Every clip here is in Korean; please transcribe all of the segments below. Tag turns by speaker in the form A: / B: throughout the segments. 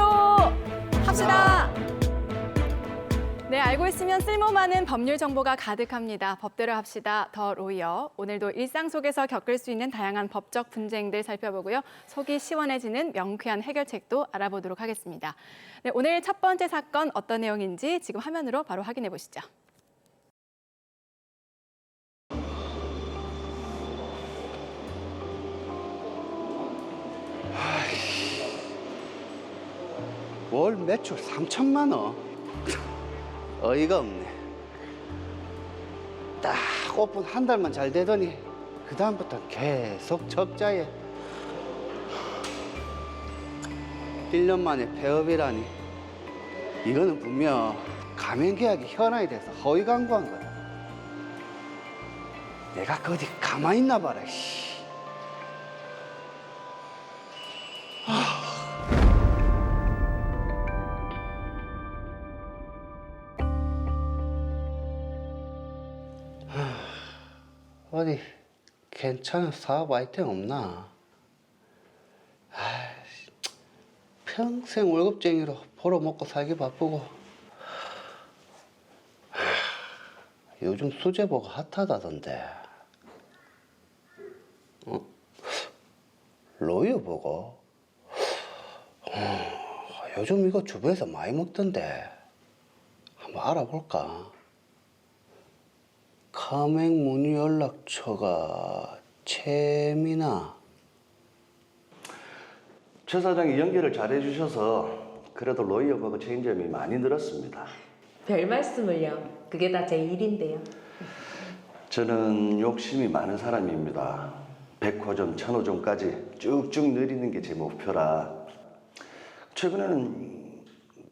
A: 법대로 합시다. 네, 알고 있으면 쓸모많은 법률 정보가 가득합니다. 법대로 합시다. 더 로이어. 오늘도 일상 속에서 겪을 수 있는 다양한 법적 분쟁들 살펴보고요. 속이 시원해지는 명쾌한 해결책도 알아보도록 하겠습니다. 네, 오늘 첫 번째 사건 어떤 내용인지 지금 화면으로 바로 확인해 보시죠.
B: 월 매출 3천만 원? 어이가 없네. 딱 오픈 한 달만 잘 되더니 그 다음부터 계속 적자에 1년 만에 폐업이라니. 이거는 분명 가맹 계약이 현황이 돼서 허위 광고한 거다. 내가 그 어디 가만히 있나 봐라. 씨. 어디 괜찮은 사업 아이템 없나? 아이씨, 평생 월급쟁이로 벌어먹고 살기 바쁘고. 요즘 수제버거 핫하다던데. 로이어버거? 요즘 이거 주변에서 많이 먹던데. 한번 알아볼까? 가맹 문의 연락처가 최미나.
C: 최 사장이 연결을 잘해 주셔서 그래도 로이어버거 체인점이 많이 늘었습니다.
D: 별 말씀을요. 그게 다 제 일인데요.
C: 저는 욕심이 많은 사람입니다. 백화점, 천호점까지 쭉쭉 늘리는 게 제 목표라. 최근에는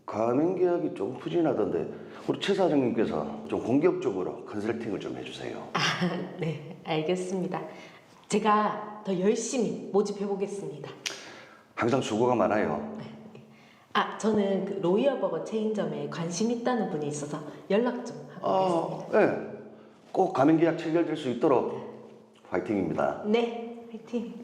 C: 가맹 계약이 좀 부진하던데 우리 최 사장님께서 좀 공격적으로 컨설팅을 좀 해주세요.
D: 네, 알겠습니다. 제가 더 열심히 모집해 보겠습니다.
C: 항상 수고가 많아요.
D: 저는 그 로이어버거 체인점에 관심 있다는 분이 있어서 연락 좀 하고 오겠습니다.
C: 네. 꼭 가맹 계약 체결될 수 있도록 화이팅입니다.
D: 네, 화이팅.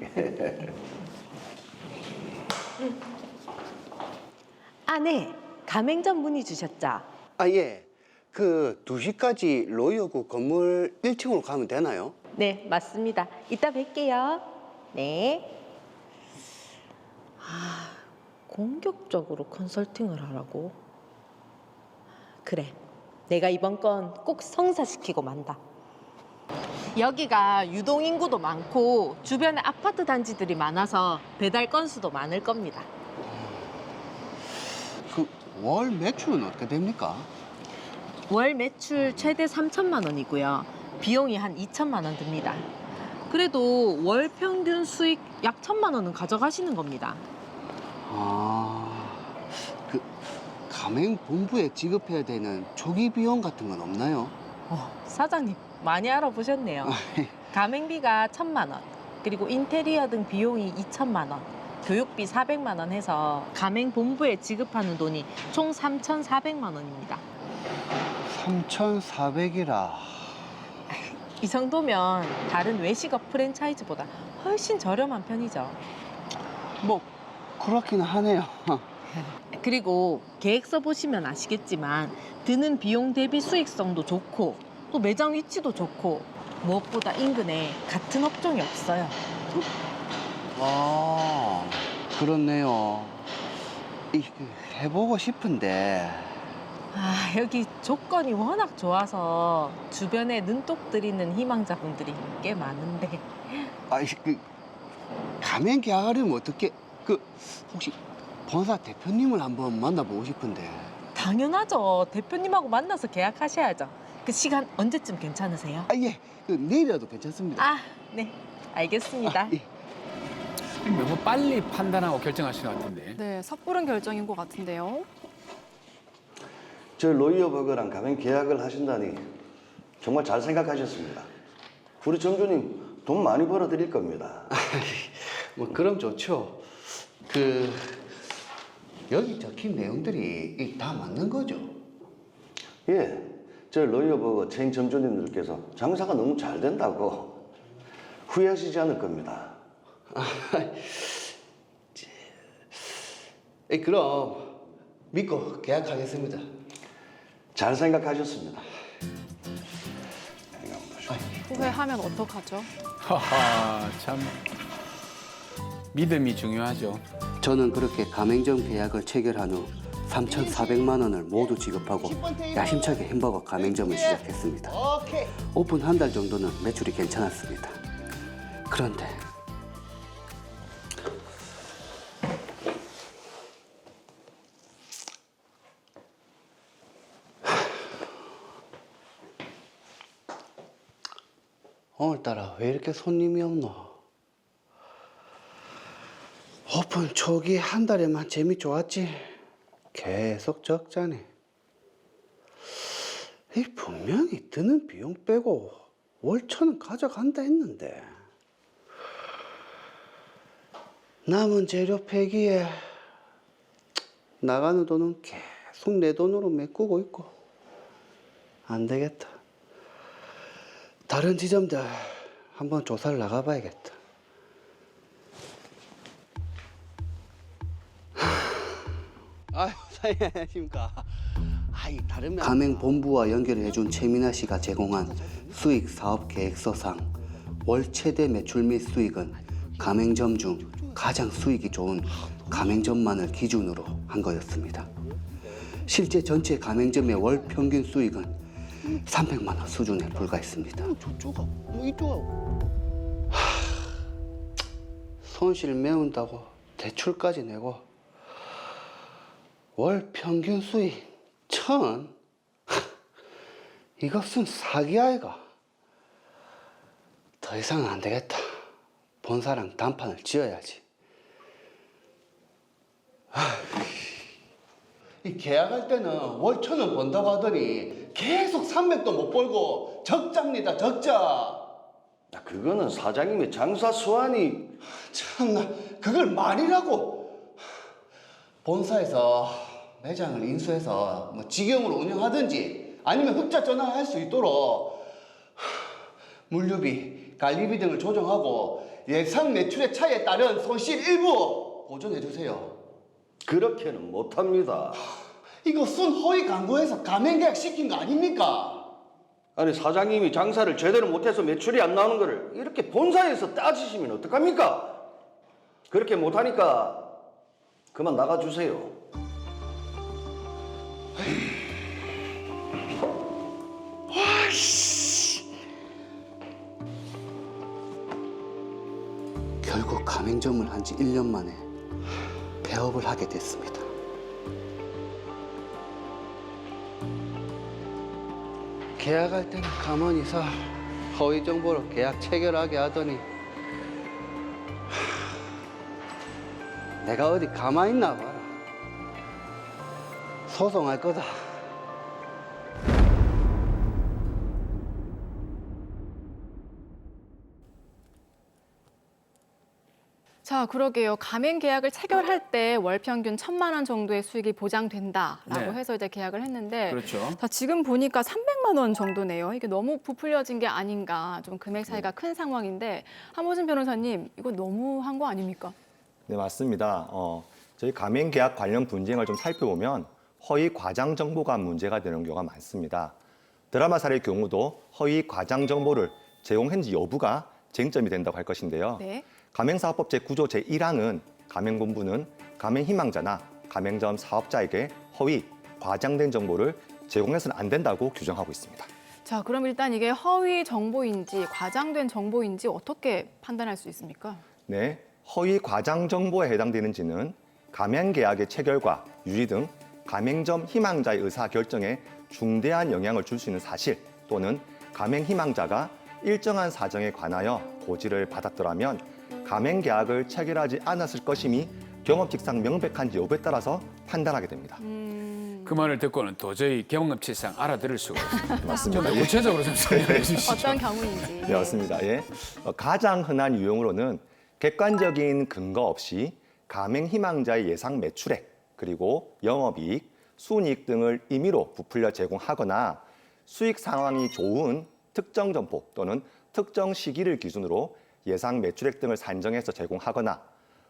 D: 네. 가맹점 문의 주셨죠?
B: 예. 그 2시까지 로이어구 건물 1층으로 가면 되나요?
D: 네, 맞습니다. 이따 뵐게요. 네. 공격적으로 컨설팅을 하라고? 그래, 내가 이번 건 꼭 성사시키고 만다. 여기가 유동인구도 많고 주변에 아파트 단지들이 많아서 배달 건수도 많을 겁니다.
B: 그 월 매출은 어떻게 됩니까?
D: 월 매출 최대 3천만 원이고요. 비용이 한 2천만 원 듭니다. 그래도 월 평균 수익 약 1천만 원은 가져가시는 겁니다.
B: 그 가맹 본부에 지급해야 되는 초기 비용 같은 건 없나요?
D: 사장님 많이 알아보셨네요. 가맹비가 1천만 원, 그리고 인테리어 등 비용이 2천만 원, 교육비 400만 원 해서 가맹 본부에 지급하는 돈이 총 3,400만 원입니다.
B: 3,400이라.
D: 이 정도면 다른 외식업 프랜차이즈보다 훨씬 저렴한 편이죠.
B: 뭐 그렇긴 하네요.
D: 그리고 계획서 보시면 아시겠지만 드는 비용 대비 수익성도 좋고 또 매장 위치도 좋고 무엇보다 인근에 같은 업종이 없어요.
B: 그렇네요. 해보고 싶은데.
D: 여기 조건이 워낙 좋아서 주변에 눈독 들이는 희망자분들이 꽤 많은데.
B: 그 가맹 계약하려면 어떻게? 그 혹시 본사 대표님을 한번 만나보고 싶은데.
D: 당연하죠. 대표님하고 만나서 계약하셔야죠. 그 시간 언제쯤 괜찮으세요?
B: 예. 그 내일이라도 괜찮습니다.
D: 네. 알겠습니다.
B: 예.
E: 너무 빨리 판단하고 결정하시는 것 같은데.
A: 네, 섣부른 결정인 것 같은데요.
C: 저 로이어버거랑 가맹 계약을 하신다니 정말 잘 생각하셨습니다. 우리 점주님 돈 많이 벌어 드릴 겁니다.
B: 뭐 그럼 좋죠. 그 여기 적힌 내용들이 다 맞는 거죠?
C: 예, 저 로이어버거 체인 점주님들께서 장사가 너무 잘 된다고 후회하시지 않을 겁니다.
B: 그럼 믿고 계약하겠습니다.
C: 잘 생각하셨습니다.
A: 후회하면 어떡하죠?
E: 하하, 참 믿음이 중요하죠.
B: 저는 그렇게 가맹점 계약을 체결한 후 3,400만 원을 모두 지급하고 야심차게 햄버거 가맹점을 시작했습니다. 오픈 한 달 정도는 매출이 괜찮았습니다. 그런데 오늘따라 왜 이렇게 손님이 없노? 오픈 초기 한 달에만 재미 좋았지 계속 적자네. 이 분명히 드는 비용 빼고 월천은 가져간다 했는데 남은 재료 폐기에 나가는 돈은 계속 내 돈으로 메꾸고 있고 안 되겠다. 다른 지점들 한번 조사를 나가봐야겠다. 아유, 사장님 안녕하십니까. 다른 가맹본부와 연결을 해준 최민아 씨가 제공한 수익 사업 계획서상 월 최대 매출 및 수익은 가맹점 중 가장 수익이 좋은 가맹점만을 기준으로 한 거였습니다. 실제 전체 가맹점의 월 평균 수익은 300만 원 수준에 불과했습니다. 손실 메운다고 대출까지 내고 월 평균 수익 1,000? 이것은 사기 아이가. 더 이상은 안 되겠다. 본사랑 단판을 지어야지. 이 계약할 때는 월 1,000원 번다고 하더니 계속 300도 못 벌고 적자입니다, 적자.
C: 그거는 사장님의 장사 수완이
B: 참나, 그걸 말이라고. 본사에서 매장을 인수해서 뭐 직영으로 운영하든지 아니면 흑자 전환을 할 수 있도록 물류비, 관리비 등을 조정하고 예상 매출의 차이에 따른 손실 일부 보전해 주세요.
C: 그렇게는 못합니다.
B: 이거 순허위 광고해서 가맹계약 시킨 거 아닙니까?
C: 아니 사장님이 장사를 제대로 못해서 매출이 안 나오는 거를 이렇게 본사에서 따지시면 어떡합니까? 그렇게 못하니까 그만 나가주세요.
B: 결국 가맹점을 한 지 1년 만에 폐업을 하게 됐습니다. 계약할 때는 가만히 서 허위 정보로 계약 체결하게 하더니 내가 어디 가만히 있나 봐라. 소송할 거다.
A: 자, 그러게요. 가맹 계약을 체결할 때 월 평균 1,000만 원 정도의 수익이 보장된다라고
E: 네.
A: 해서 이제 계약을 했는데
E: 그렇죠.
A: 자, 지금 보니까 300만 원 정도네요. 이게 너무 부풀려진 게 아닌가. 좀 금액 차이가 큰 상황인데 한모진 변호사님, 이거 너무한 거 아닙니까?
F: 네, 맞습니다. 저희 가맹 계약 관련 분쟁을 좀 살펴보면 허위 과장 정보가 문제가 되는 경우가 많습니다. 드라마 사례의 경우도 허위 과장 정보를 제공했는지 여부가 쟁점이 된다고 할 것인데요.
A: 네.
F: 가맹사업법 제9조 제1항은 가맹본부는 가맹희망자나 가맹점 사업자에게 허위, 과장된 정보를 제공해서는 안 된다고 규정하고 있습니다.
A: 자, 그럼 일단 이게 허위 정보인지 과장된 정보인지 어떻게 판단할 수 있습니까?
F: 네, 허위 과장 정보에 해당되는지는 가맹계약의 체결과 유지 등 가맹점 희망자의 의사 결정에 중대한 영향을 줄 수 있는 사실 또는 가맹희망자가 일정한 사정에 관하여 고지를 받았더라면 가맹계약을 체결하지 않았을 것임이 경업칙상 명백한지 여부에 따라서 판단하게 됩니다.
E: 그 말을 듣고는 도저히 경험치상 알아들을 수가 없습니다.
F: 맞습니다.
E: 좀 구체적으로 좀 설명해 주시죠.
A: 어떤 경우인지.
F: 네, 맞습니다. 예. 가장 흔한 유형으로는 객관적인 근거 없이 가맹희망자의 예상 매출액, 그리고 영업이익, 순이익 등을 임의로 부풀려 제공하거나 수익 상황이 좋은 특정 점포 또는 특정 시기를 기준으로 예상 매출액 등을 산정해서 제공하거나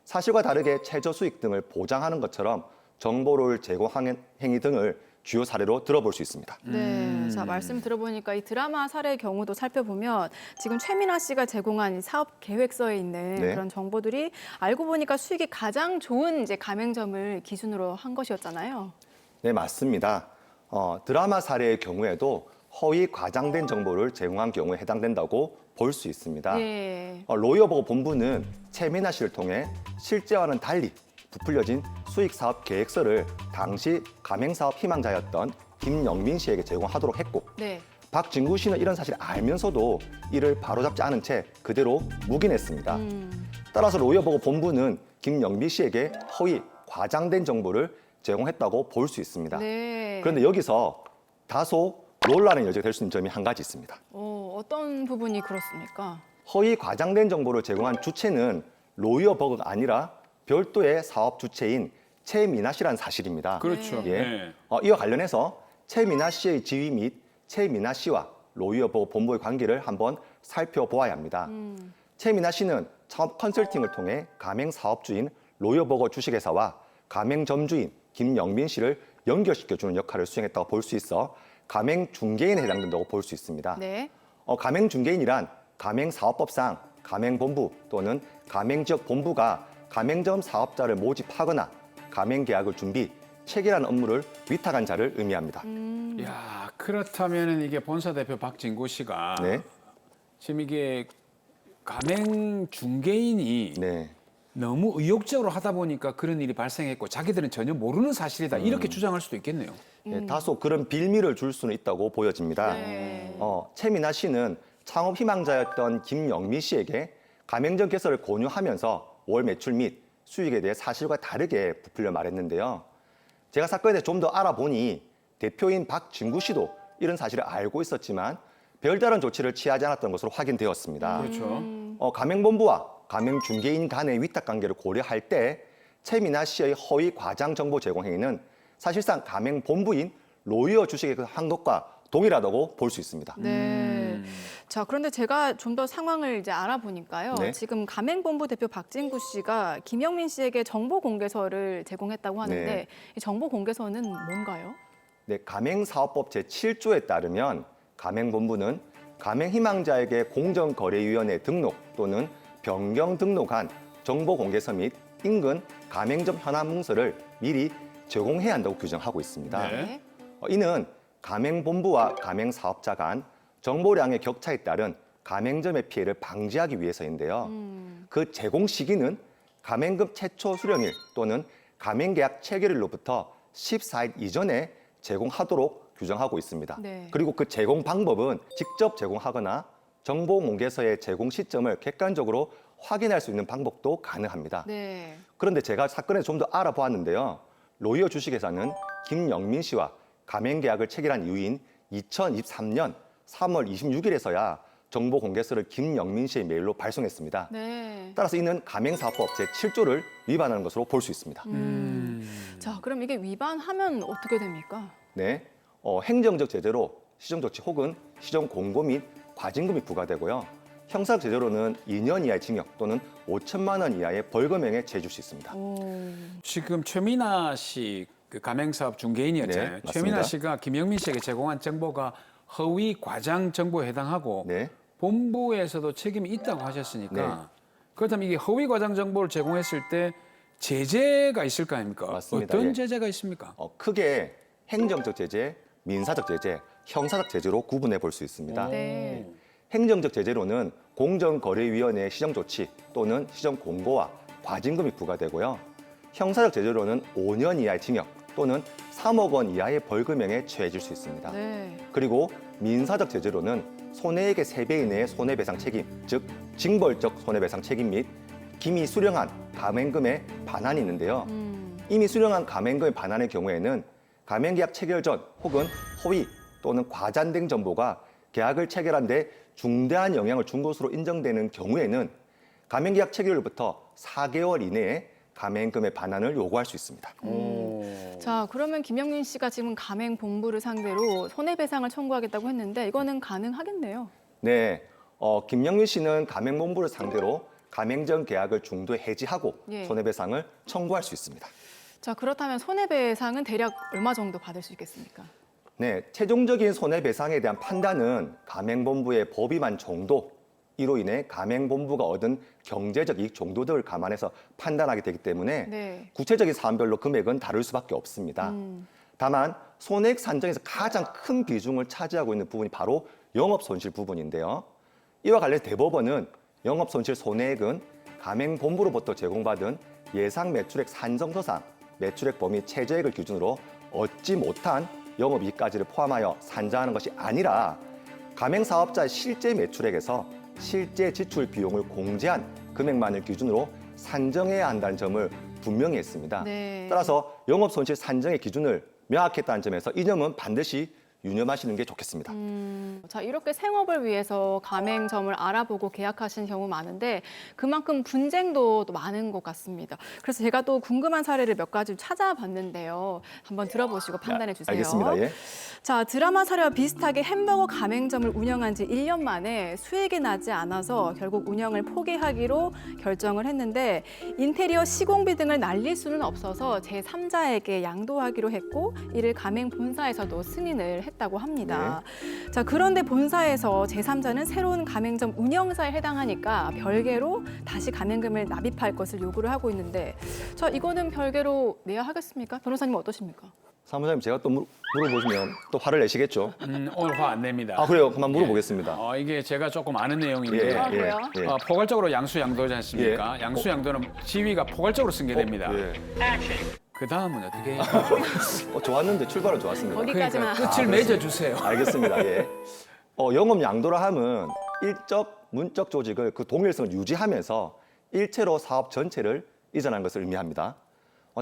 F: 사실과 다르게 최저 수익 등을 보장하는 것처럼 정보를 제공하는 행위 등을 주요 사례로 들어볼 수 있습니다.
A: 네, 자 말씀 들어보니까 이 드라마 사례의 경우도 살펴보면 지금 최민아 씨가 제공한 이 사업 계획서에 있는
F: 네.
A: 그런 정보들이 알고 보니까 수익이 가장 좋은 이제 가맹점을 기준으로 한 것이었잖아요.
F: 네, 맞습니다. 드라마 사례의 경우에도 허위 과장된 정보를 제공한 경우에 해당된다고 볼 수 있습니다.
A: 예.
F: 로이어보고 본부는 최민아 씨를 통해 실제와는 달리 부풀려진 수익 사업 계획서를 당시 가맹사업 희망자였던 김영민 씨에게 제공하도록 했고
A: 네.
F: 박진구 씨는 이런 사실을 알면서도 이를 바로잡지 않은 채 그대로 묵인했습니다. 따라서 로이어보고 본부는 김영민 씨에게 허위 과장된 정보를 제공했다고 볼 수 있습니다.
A: 네.
F: 그런데 여기서 다소 논란의 여지가 될 수 있는 점이 한 가지 있습니다.
A: 어떤 부분이 그렇습니까?
F: 허위 과장된 정보를 제공한 주체는 로이어버그가 아니라 별도의 사업 주체인 최민아 씨라는 사실입니다.
E: 그렇죠.
F: 예.
E: 네.
F: 이와 관련해서 최민아 씨의 지위 및 최민아 씨와 로이어버그 본부의 관계를 한번 살펴보아야 합니다. 최민아 씨는 창업 컨설팅을 통해 가맹 사업주인 로이어버거 주식회사와 가맹 점주인 김영민 씨를 연결시켜주는 역할을 수행했다고 볼 수 있어 가맹 중개인에 해당된다고 볼 수 있습니다.
A: 네.
F: 가맹 중개인이란 가맹사업법상 가맹본부 또는 가맹지역본부가 가맹점 사업자를 모집하거나 가맹계약을 준비, 체결하는 업무를 위탁한 자를 의미합니다.
E: 야, 그렇다면 이게 본사 대표 박진구 씨가
F: 네,
E: 지금 이게 가맹 중개인이
F: 네,
E: 너무 의욕적으로 하다 보니까 그런 일이 발생했고 자기들은 전혀 모르는 사실이다 이렇게 주장할 수도 있겠네요.
F: 네, 다소 그런 빌미를 줄 수는 있다고 보여집니다.
A: 네.
F: 최민아 씨는 창업 희망자였던 김영민 씨에게 가맹점 개설을 권유하면서 월 매출 및 수익에 대해 사실과 다르게 부풀려 말했는데요. 제가 사건에 대해 좀 더 알아보니 대표인 박진구 씨도 이런 사실을 알고 있었지만 별다른 조치를 취하지 않았던 것으로 확인되었습니다.
E: 그렇죠.
F: 가맹본부와 가맹중개인 간의 위탁관계를 고려할 때 최민아 씨의 허위 과장 정보 제공 행위는 사실상 가맹본부인 로이어 주식에 한 것과 동일하다고 볼 수 있습니다.
A: 네. 자, 그런데 제가 좀 더 상황을 이제 알아보니까요.
F: 네.
A: 지금 가맹본부 대표 박진구 씨가 김영민 씨에게 정보 공개서를 제공했다고 하는데
F: 네.
A: 이 정보 공개서는 뭔가요?
F: 네, 가맹사업법 제7조에 따르면 가맹본부는 가맹희망자에게 공정거래위원회 등록 또는 변경 등록한 정보공개서 및 인근 가맹점 현황 문서를 미리 제공해야 한다고 규정하고 있습니다.
E: 네.
F: 이는 가맹본부와 가맹사업자 간 정보량의 격차에 따른 가맹점의 피해를 방지하기 위해서인데요. 그 제공 시기는 가맹금 최초 수령일 또는 가맹계약 체결일로부터 14일 이전에 제공하도록 규정하고 있습니다.
A: 네.
F: 그리고 그 제공 방법은 직접 제공하거나 정보공개서의 제공 시점을 객관적으로 확인할 수 있는 방법도 가능합니다.
A: 네.
F: 그런데 제가 사건을 좀 더 알아보았는데요. 로이어 주식회사는 김영민 씨와 가맹계약을 체결한 이후인 2023년 3월 26일에서야 정보공개서를 김영민 씨의 메일로 발송했습니다.
A: 네.
F: 따라서 이는 가맹사업법 제7조를 위반하는 것으로 볼 수 있습니다.
A: 자, 그럼 이게 위반하면 어떻게 됩니까?
F: 네, 행정적 제재로 시정조치 혹은 시정공고 및 과징금이 부과되고요. 형사적 제재로는 2년 이하의 징역 또는 5천만 원 이하의 벌금형에 처해질 수 있습니다.
E: 지금 최민아 씨 그 가맹사업 중개인이었잖아요.
F: 네, 맞습니다.
E: 최민아 씨가 김영민 씨에게 제공한 정보가 허위 과장 정보에 해당하고
F: 네.
E: 본부에서도 책임이 있다고 하셨으니까
F: 네.
E: 그렇다면 이게 허위 과장 정보를 제공했을 때 제재가 있을 거 아닙니까?
F: 맞습니다.
E: 어떤
F: 예.
E: 제재가 있습니까?
F: 크게 행정적 제재, 민사적 제재, 형사적 제재로 구분해 볼 수 있습니다.
A: 네.
F: 행정적 제재로는 공정거래위원회의 시정조치 또는 시정공고와 과징금이 부과되고요. 형사적 제재로는 5년 이하의 징역 또는 3억 원 이하의 벌금형에 처해질 수 있습니다.
A: 네.
F: 그리고 민사적 제재로는 손해액의 3배 이내의 손해배상 책임, 즉 징벌적 손해배상 책임 및 이미 수령한 가맹금의 반환이 있는데요. 이미 수령한 가맹금의 반환의 경우에는 가맹계약 체결 전 혹은 허위 또는 과장된 정보가 계약을 체결한 데 중대한 영향을 준 것으로 인정되는 경우에는 가맹계약 체결일부터 4개월 이내에 가맹금의 반환을 요구할 수 있습니다.
A: 자, 그러면 김영민 씨가 지금 가맹본부를 상대로 손해배상을 청구하겠다고 했는데 이거는 가능하겠네요.
F: 네, 김영민 씨는 가맹본부를 상대로 가맹점 계약을 중도에 해지하고
A: 예.
F: 손해배상을 청구할 수 있습니다.
A: 자, 그렇다면 손해배상은 대략 얼마 정도 받을 수 있겠습니까?
F: 네, 최종적인 손해배상에 대한 판단은 가맹본부의 법위반 정도, 이로 인해 가맹본부가 얻은 경제적 이익 정도 등을 감안해서 판단하게 되기 때문에
A: 네.
F: 구체적인 사안별로 금액은 다를 수밖에 없습니다. 다만 손해액 산정에서 가장 큰 비중을 차지하고 있는 부분이 바로 영업손실 부분인데요. 이와 관련 대법원은 영업손실 손해액은 가맹본부로부터 제공받은 예상 매출액 산정서상 매출액 범위 최저액을 기준으로 얻지 못한 영업이익까지를 포함하여 산정하는 것이 아니라 가맹사업자의 실제 매출액에서 실제 지출 비용을 공제한 금액만을 기준으로 산정해야 한다는 점을 분명히 했습니다.
A: 네.
F: 따라서 영업손실 산정의 기준을 명확했다는 점에서 이 점은 반드시 유념하시는 게 좋겠습니다.
A: 자, 이렇게 생업을 위해서 가맹점을 알아보고 계약하신 경우 많은데 그만큼 분쟁도 또 많은 것 같습니다. 그래서 제가 또 궁금한 사례를 몇 가지 찾아봤는데요. 한번 들어보시고 판단해 주세요.
F: 알겠습니다. 예.
A: 자, 드라마 사례와 비슷하게 햄버거 가맹점을 운영한 지 1년 만에 수익이 나지 않아서 결국 운영을 포기하기로 결정을 했는데 인테리어 시공비 등을 날릴 수는 없어서 제3자에게 양도하기로 했고 이를 가맹 본사에서도 승인을 했다고 합니다. 자, 그런데 본사에서 제3자는 새로운 가맹점 운영사에 해당하니까 별개로 다시 가맹금을 납입할 것을 요구를 하고 있는데 자, 이거는 별개로 내야 하겠습니까? 변호사님 어떠십니까?
F: 사무장님 제가 또 물어보시면 또 화를 내시겠죠?
E: 오늘 화 안 냅니다.
F: 아 그래요? 그만 물어보겠습니다.
E: 이게 제가 조금 아는 내용인데
A: 아, 그래요?
E: 포괄적으로 양수양도지 않습니까? 양수양도는 지위가 포괄적으로 승계됩니다.
F: 예.
E: 그 다음은 어떻게 해요?
F: 좋았는데 출발은 좋았습니다.
A: 거기까지만.
E: 끝을 맺어주세요.
F: 알겠습니다. 예. 영업 양도라 함은 일적 문적 조직을 그 동일성을 유지하면서 일체로 사업 전체를 이전한 것을 의미합니다.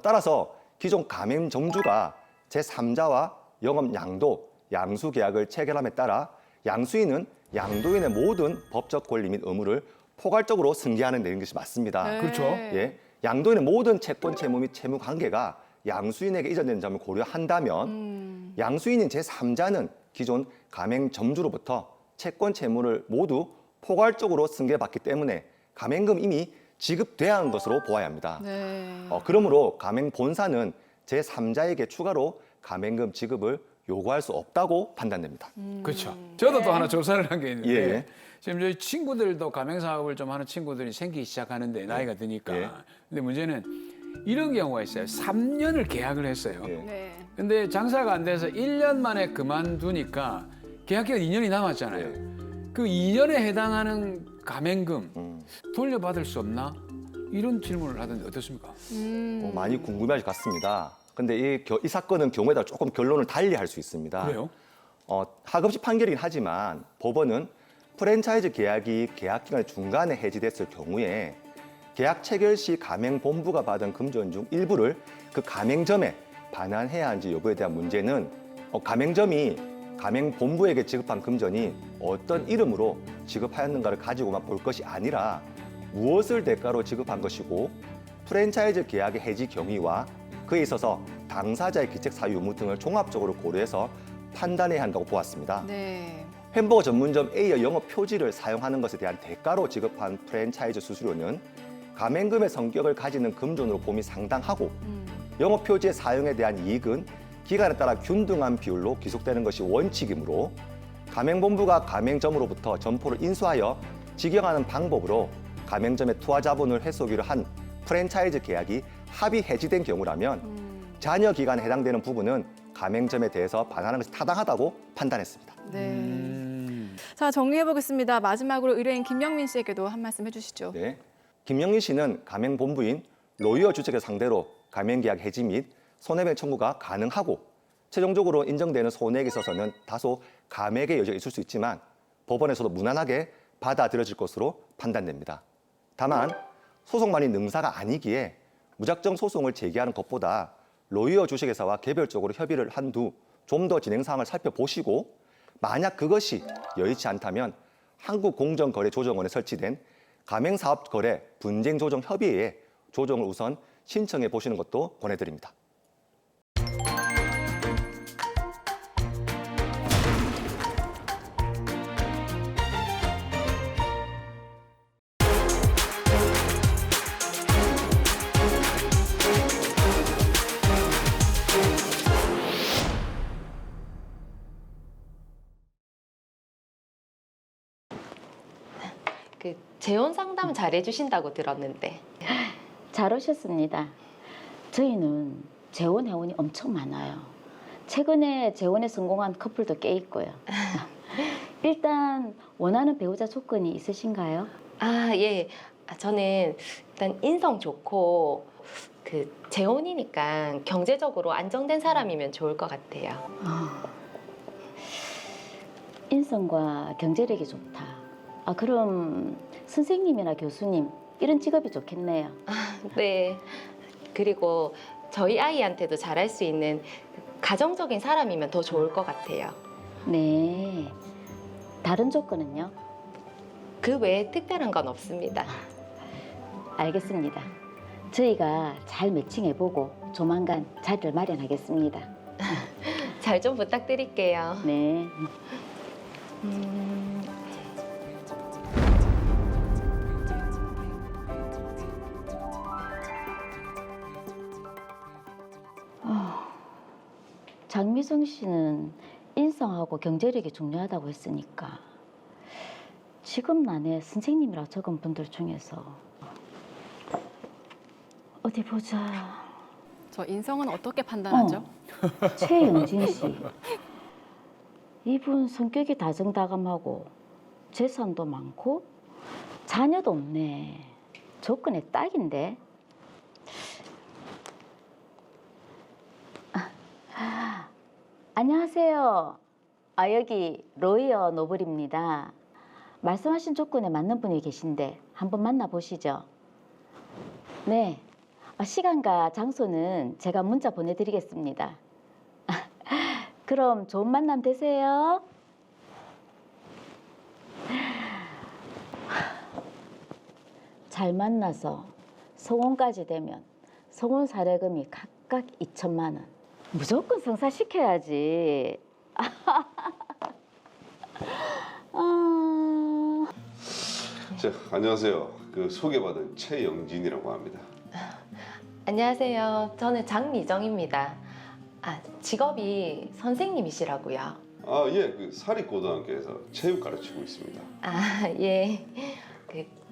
F: 따라서 기존 가맹점주가 제3자와 영업 양도, 양수 계약을 체결함에 따라 양수인은 양도인의 모든 법적 권리 및 의무를 포괄적으로 승계하는 내용인 것이 맞습니다.
A: 네.
E: 그렇죠.
F: 예, 양도인의 모든 채권, 채무 및 채무 관계가 양수인에게 이전되는 점을 고려한다면 양수인인 제3자는 기존 가맹점주로부터 채권, 채무를 모두 포괄적으로 승계받기 때문에 가맹금 이미 지급돼야 하는 것으로 보아야 합니다.
A: 네.
F: 그러므로 가맹 본사는 제3자에게 추가로 가맹금 지급을 요구할 수 없다고 판단됩니다.
E: 그렇죠. 저도 또 하나 조사를 한 게 있는데
F: 예.
E: 지금 저희 친구들도 가맹 사업을 좀 하는 친구들이 생기기 시작하는데 나이가 드니까.
F: 예.
E: 근데 문제는 이런 경우가 있어요. 3년을 계약을 했어요.
F: 예.
A: 네.
E: 근데 장사가 안 돼서 1년 만에 그만두니까 계약 기간 2년이 남았잖아요. 그 2년에 해당하는 가맹금 돌려받을 수 없나? 이런 질문을 하던데 어떻습니까?
F: 많이 궁금해하실 것 같습니다. 근데 이 사건은 경우에 따라 조금 결론을 달리 할 수 있습니다.
E: 그래요?
F: 하급식 판결이긴 하지만 법원은 프랜차이즈 계약이 계약 기간 중간에 해지됐을 경우에 계약 체결 시 가맹본부가 받은 금전 중 일부를 그 가맹점에 반환해야 하는지 여부에 대한 문제는 가맹점이 가맹본부에게 지급한 금전이 어떤 이름으로 지급하였는가를 가지고만 볼 것이 아니라 무엇을 대가로 지급한 것이고 프랜차이즈 계약의 해지 경위와 그에 있어서 당사자의 기책 사유 의무 등을 종합적으로 고려해서 판단해야 한다고 보았습니다.
A: 네.
F: 햄버거 전문점 A의 영업 표지를 사용하는 것에 대한 대가로 지급한 프랜차이즈 수수료는 가맹금의 성격을 가지는 금전으로 봄이 상당하고 영업 표지의 사용에 대한 이익은 기간에 따라 균등한 비율로 기속되는 것이 원칙이므로 가맹본부가 가맹점으로부터 점포를 인수하여 직영하는 방법으로 가맹점의 투하 자본을 회수하기로 한 프랜차이즈 계약이 합의 해지된 경우라면 잔여 기간에 해당되는 부분은 가맹점에 대해서 반환하는 것이 타당하다고 판단했습니다.
A: 네. 자, 정리해 보겠습니다. 마지막으로 의뢰인 김영민 씨에게도 한 말씀 해주시죠.
F: 네. 김영민 씨는 가맹본부인 로이어 주택을 상대로 가맹계약 해지 및 손해배상 청구가 가능하고 최종적으로 인정되는 손해액에 있어서는 다소 감액의 여지가 있을 수 있지만 법원에서도 무난하게 받아들여질 것으로 판단됩니다. 다만 소송만이 능사가 아니기에 무작정 소송을 제기하는 것보다 로이어 주식회사와 개별적으로 협의를 한 두 좀 더 진행 사항을 살펴보시고 만약 그것이 여의치 않다면 한국공정거래조정원에 설치된 가맹사업거래 분쟁조정협의회에 조정을 우선 신청해 보시는 것도 권해드립니다.
G: 재혼 상담 잘 해주신다고 들었는데.
H: 잘 오셨습니다. 저희는 재혼 회원이 엄청 많아요. 최근에 재혼에 성공한 커플도 꽤 있고요. 일단 원하는 배우자 조건이 있으신가요?
G: 아, 예. 저는 일단 인성 좋고 재혼이니까 경제적으로 안정된 사람이면 좋을 것 같아요.
H: 인성과 경제력이 좋다. 그럼 선생님이나 교수님 이런 직업이 좋겠네요.
G: 네. 그리고 저희 아이한테도 잘할 수 있는 가정적인 사람이면 더 좋을 것 같아요.
H: 네. 다른 조건은요?
G: 그 외에 특별한 건 없습니다.
H: 알겠습니다. 저희가 잘 매칭해보고 조만간 자리를 마련하겠습니다.
G: 잘 좀 부탁드릴게요.
H: 네. 장미성 씨는 인성하고 경제력이 중요하다고 했으니까 지금 난에 선생님이라 적은 분들 중에서 어디 보자.
A: 저 인성은 어떻게 판단하죠?
H: 최영진 씨. 이분 성격이 다정다감하고 재산도 많고 자녀도 없네. 조건에 딱인데. 안녕하세요. 여기 로이어 노블입니다. 말씀하신 조건에 맞는 분이 계신데 한번 만나보시죠. 네. 시간과 장소는 제가 문자 보내드리겠습니다. 그럼 좋은 만남 되세요. 잘 만나서 성혼까지 되면 성혼 사례금이 각각 2천만 원. 무조건 성사시켜야지.
I: 안녕하세요. 소개받은 최영진이라고 합니다.
G: 안녕하세요. 저는 장미정입니다. 직업이 선생님이시라고요.
I: 예, 사립고등학교에서 체육 가르치고 있습니다.
G: 예.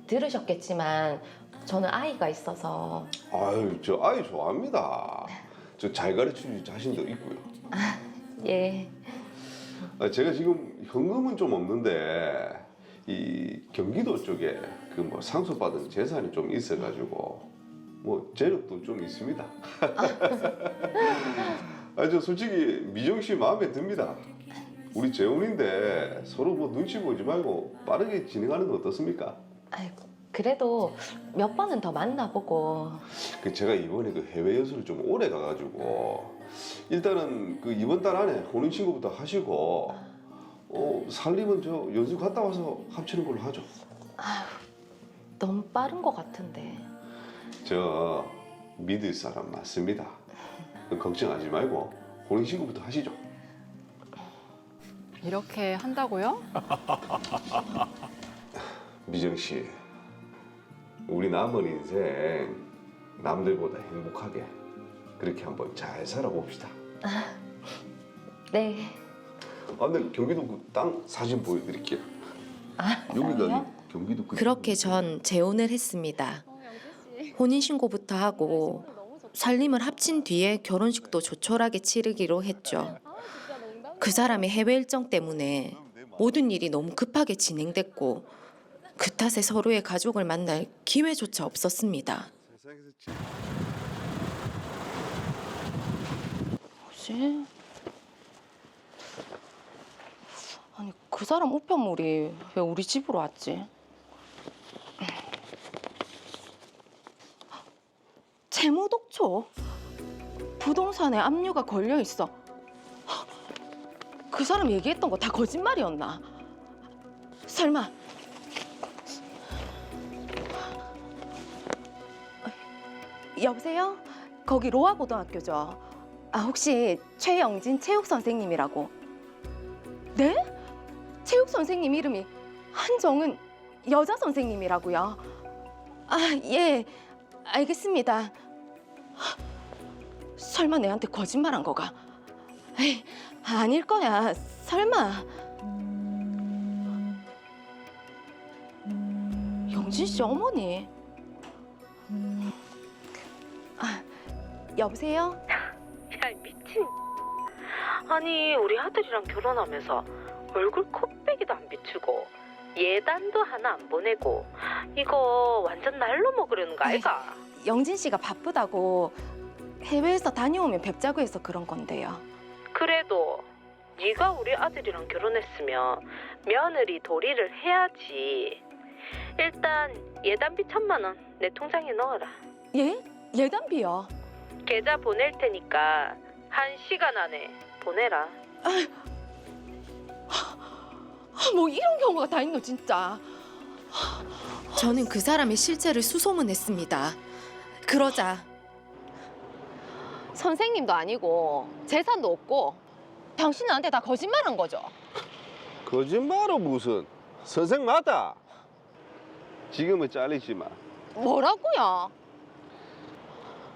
G: 들으셨겠지만 저는 아이가 있어서.
I: 아유, 저 아이 좋아합니다. 저 잘 가르칠 자신도 있고요.
G: 예.
I: 제가 지금 현금은 좀 없는데 이 경기도 쪽에 상속받은 재산이 좀 있어가지고 재력도 좀 있습니다. 저 솔직히 미정 씨 마음에 듭니다. 우리 재혼인데 서로 눈치 보지 말고 빠르게 진행하는 거 어떻습니까?
G: 그래도 몇 번은 더 만나보고.
I: 제가 이번에 해외 여수를 좀 오래 가가지고 일단은 이번 달 안에 혼인신고부터 하시고 살림은 저 연수 갔다 와서 합치는 걸로 하죠.
G: 너무 빠른 것 같은데.
I: 저 믿을 사람 맞습니다. 걱정하지 말고 혼인신고부터 하시죠.
A: 이렇게 한다고요?
I: 미정 씨, 우리 남은 인생 남들보다 행복하게 그렇게 한번 잘 살아봅시다.
G: 네.
I: 근데 경기도 땅 사진 보여드릴게요. 여기가 경기도
G: 그렇게 전 재혼을 했습니다. 혼인신고부터 하고 살림을 합친 뒤에 결혼식도 조촐하게 치르기로 했죠. 그 사람의 해외 일정 때문에 모든 일이 너무 급하게 진행됐고 그 탓에 서로의 가족을 만날 기회조차 없었습니다. 뭐지? 아니 그 사람 우편물이 왜 우리 집으로 왔지? 채무독초? 부동산에 압류가 걸려 있어. 그 사람 얘기했던 거 다 거짓말이었나? 설마 여보세요? 거기 로아 고등학교죠? 혹시 최영진 체육 선생님이라고? 네? 체육 선생님 이름이 한정은 여자 선생님이라고요? 예, 알겠습니다. 설마 내한테 거짓말한 거가? 에이, 아닐 거야. 설마. 영진 씨 어머니. 여보세요?
D: 야, 미친. 아니, 우리 아들이랑 결혼하면서 얼굴 콧배기도 안 비추고 예단도 하나 안 보내고 이거 완전 날로 먹으려는 거 아이가?
G: 영진 씨가 바쁘다고 해외에서 다녀오면 뵙자고 해서 그런 건데요.
D: 그래도 네가 우리 아들이랑 결혼했으면 며느리 도리를 해야지. 일단 예단비 1,000만 원 내 통장에 넣어라.
G: 예? 예단비요?
D: 계좌 보낼 테니까 1시간 안에 보내라.
G: 뭐 이런 경우가 다 있노 진짜. 저는 그 사람의 실체를 수소문했습니다. 그러자
J: 선생님도 아니고 재산도 없고 당신은 나한테 다 거짓말한 거죠?
I: 거짓말은 무슨? 선생 맞다. 지금은 잘리지 마.
J: 뭐라고요?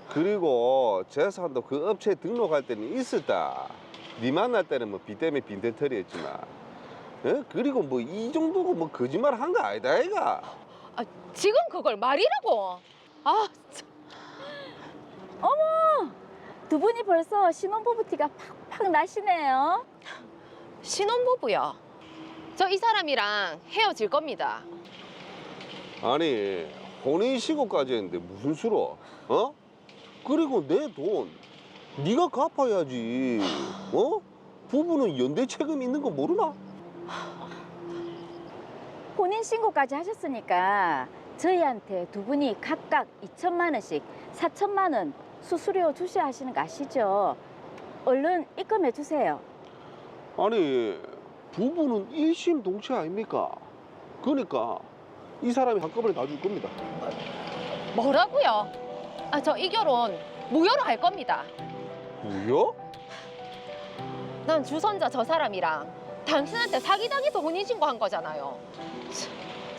I: 그리고 재산도 그 업체에 등록할 때는 있었다. 네 만날 때는 뭐 비 때문에 빈대털이었지만, 어? 그리고 뭐 이 정도고 뭐 거짓말 한 거 아니다 아이가.
J: 아, 지금 그걸 말이라고? 아, 참.
H: 두 분이 벌써 신혼부부 티가 팍팍 나시네요.
J: 신혼부부요. 저 이 사람이랑 헤어질 겁니다.
I: 아니 혼인신고까지 했는데 무슨 수로? 어? 그리고 내 돈 네가 갚아야지. 어? 부부는 연대 책임 있는 거 모르나?
H: 혼인신고까지 하셨으니까 저희한테 두 분이 각각 2천만 원씩 4천만 원 수수료 주셔야 하시는 거 아시죠? 얼른 입금해 주세요.
I: 아니 부부는 일심동체 아닙니까? 그러니까 이 사람이 한꺼번에 다 줄 겁니다.
J: 뭐라고요? 아, 저 이 결혼 무효로 할 겁니다.
I: 뭐요?
J: 난 주선자 저 사람이랑 당신한테 사기당해서 혼인신고한 거잖아요.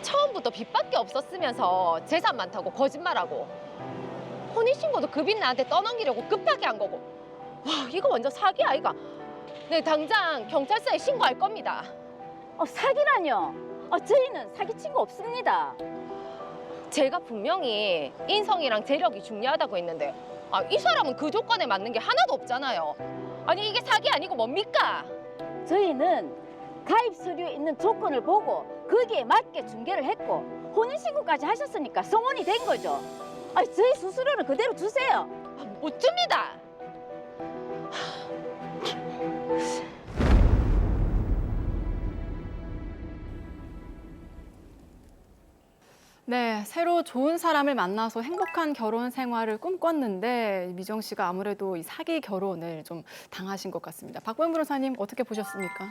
J: 처음부터 빚밖에 없었으면서 재산 많다고 거짓말하고 혼인신고도 그 빚 나한테 떠넘기려고 급하게 한 거고. 와, 이거 완전 사기 아이가. 네, 당장 경찰서에 신고할 겁니다.
H: 사기라뇨? 저희는 사기친 거 없습니다.
J: 제가 분명히 인성이랑 재력이 중요하다고 했는데 이 사람은 그 조건에 맞는 게 하나도 없잖아요. 아니, 이게 사기 아니고 뭡니까?
H: 저희는 가입 서류에 있는 조건을 보고 거기에 맞게 중개를 했고 혼인신고까지 하셨으니까 성혼이 된 거죠. 저희 수수료를 그대로 주세요.
J: 못 줍니다.
A: 네, 새로 좋은 사람을 만나서 행복한 결혼 생활을 꿈꿨는데 미정 씨가 아무래도 이 사기 결혼을 좀 당하신 것 같습니다. 박보영 변호사님 어떻게 보셨습니까?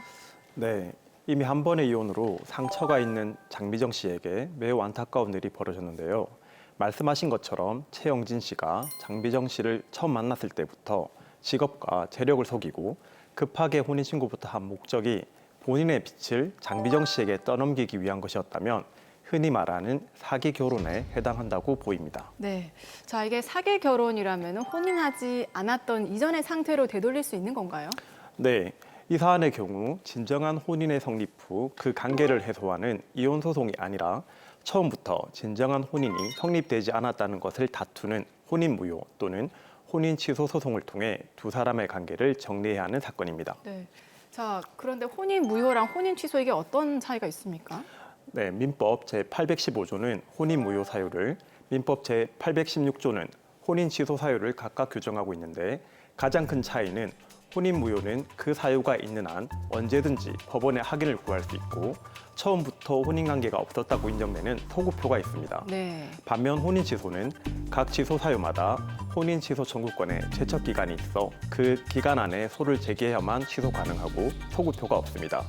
K: 네, 이미 한 번의 이혼으로 상처가 있는 장미정 씨에게 매우 안타까운 일이 벌어졌는데요. 말씀하신 것처럼 최영진 씨가 장미정 씨를 처음 만났을 때부터 직업과 재력을 속이고 급하게 혼인신고부터 한 목적이 본인의 빚을 장미정 씨에게 떠넘기기 위한 것이었다면 흔히 말하는 사기 결혼에 해당한다고 보입니다.
A: 네, 자 이게 사기 결혼이라면 혼인하지 않았던 이전의 상태로 되돌릴 수 있는 건가요?
K: 네, 이 사안의 경우 진정한 혼인의 성립 후 그 관계를 해소하는 이혼 소송이 아니라 처음부터 진정한 혼인이 성립되지 않았다는 것을 다투는 혼인 무효 또는 혼인 취소 소송을 통해 두 사람의 관계를 정리해야 하는 사건입니다.
A: 네, 자 그런데 혼인 무효랑 혼인 취소 이게 어떤 차이가 있습니까?
K: 네, 민법 제815조는 혼인 무효 사유를, 민법 제816조는 혼인 취소 사유를 각각 규정하고 있는데 가장 큰 차이는 혼인 무효는 그 사유가 있는 한 언제든지 법원에 확인을 구할 수 있고 처음부터 혼인 관계가 없었다고 인정되는 소구표가 있습니다.
A: 네.
K: 반면 혼인 취소는 각 취소 사유마다 혼인 취소 청구권에 제척 기간이 있어 그 기간 안에 소를 제기해야만 취소 가능하고 소구표가 없습니다.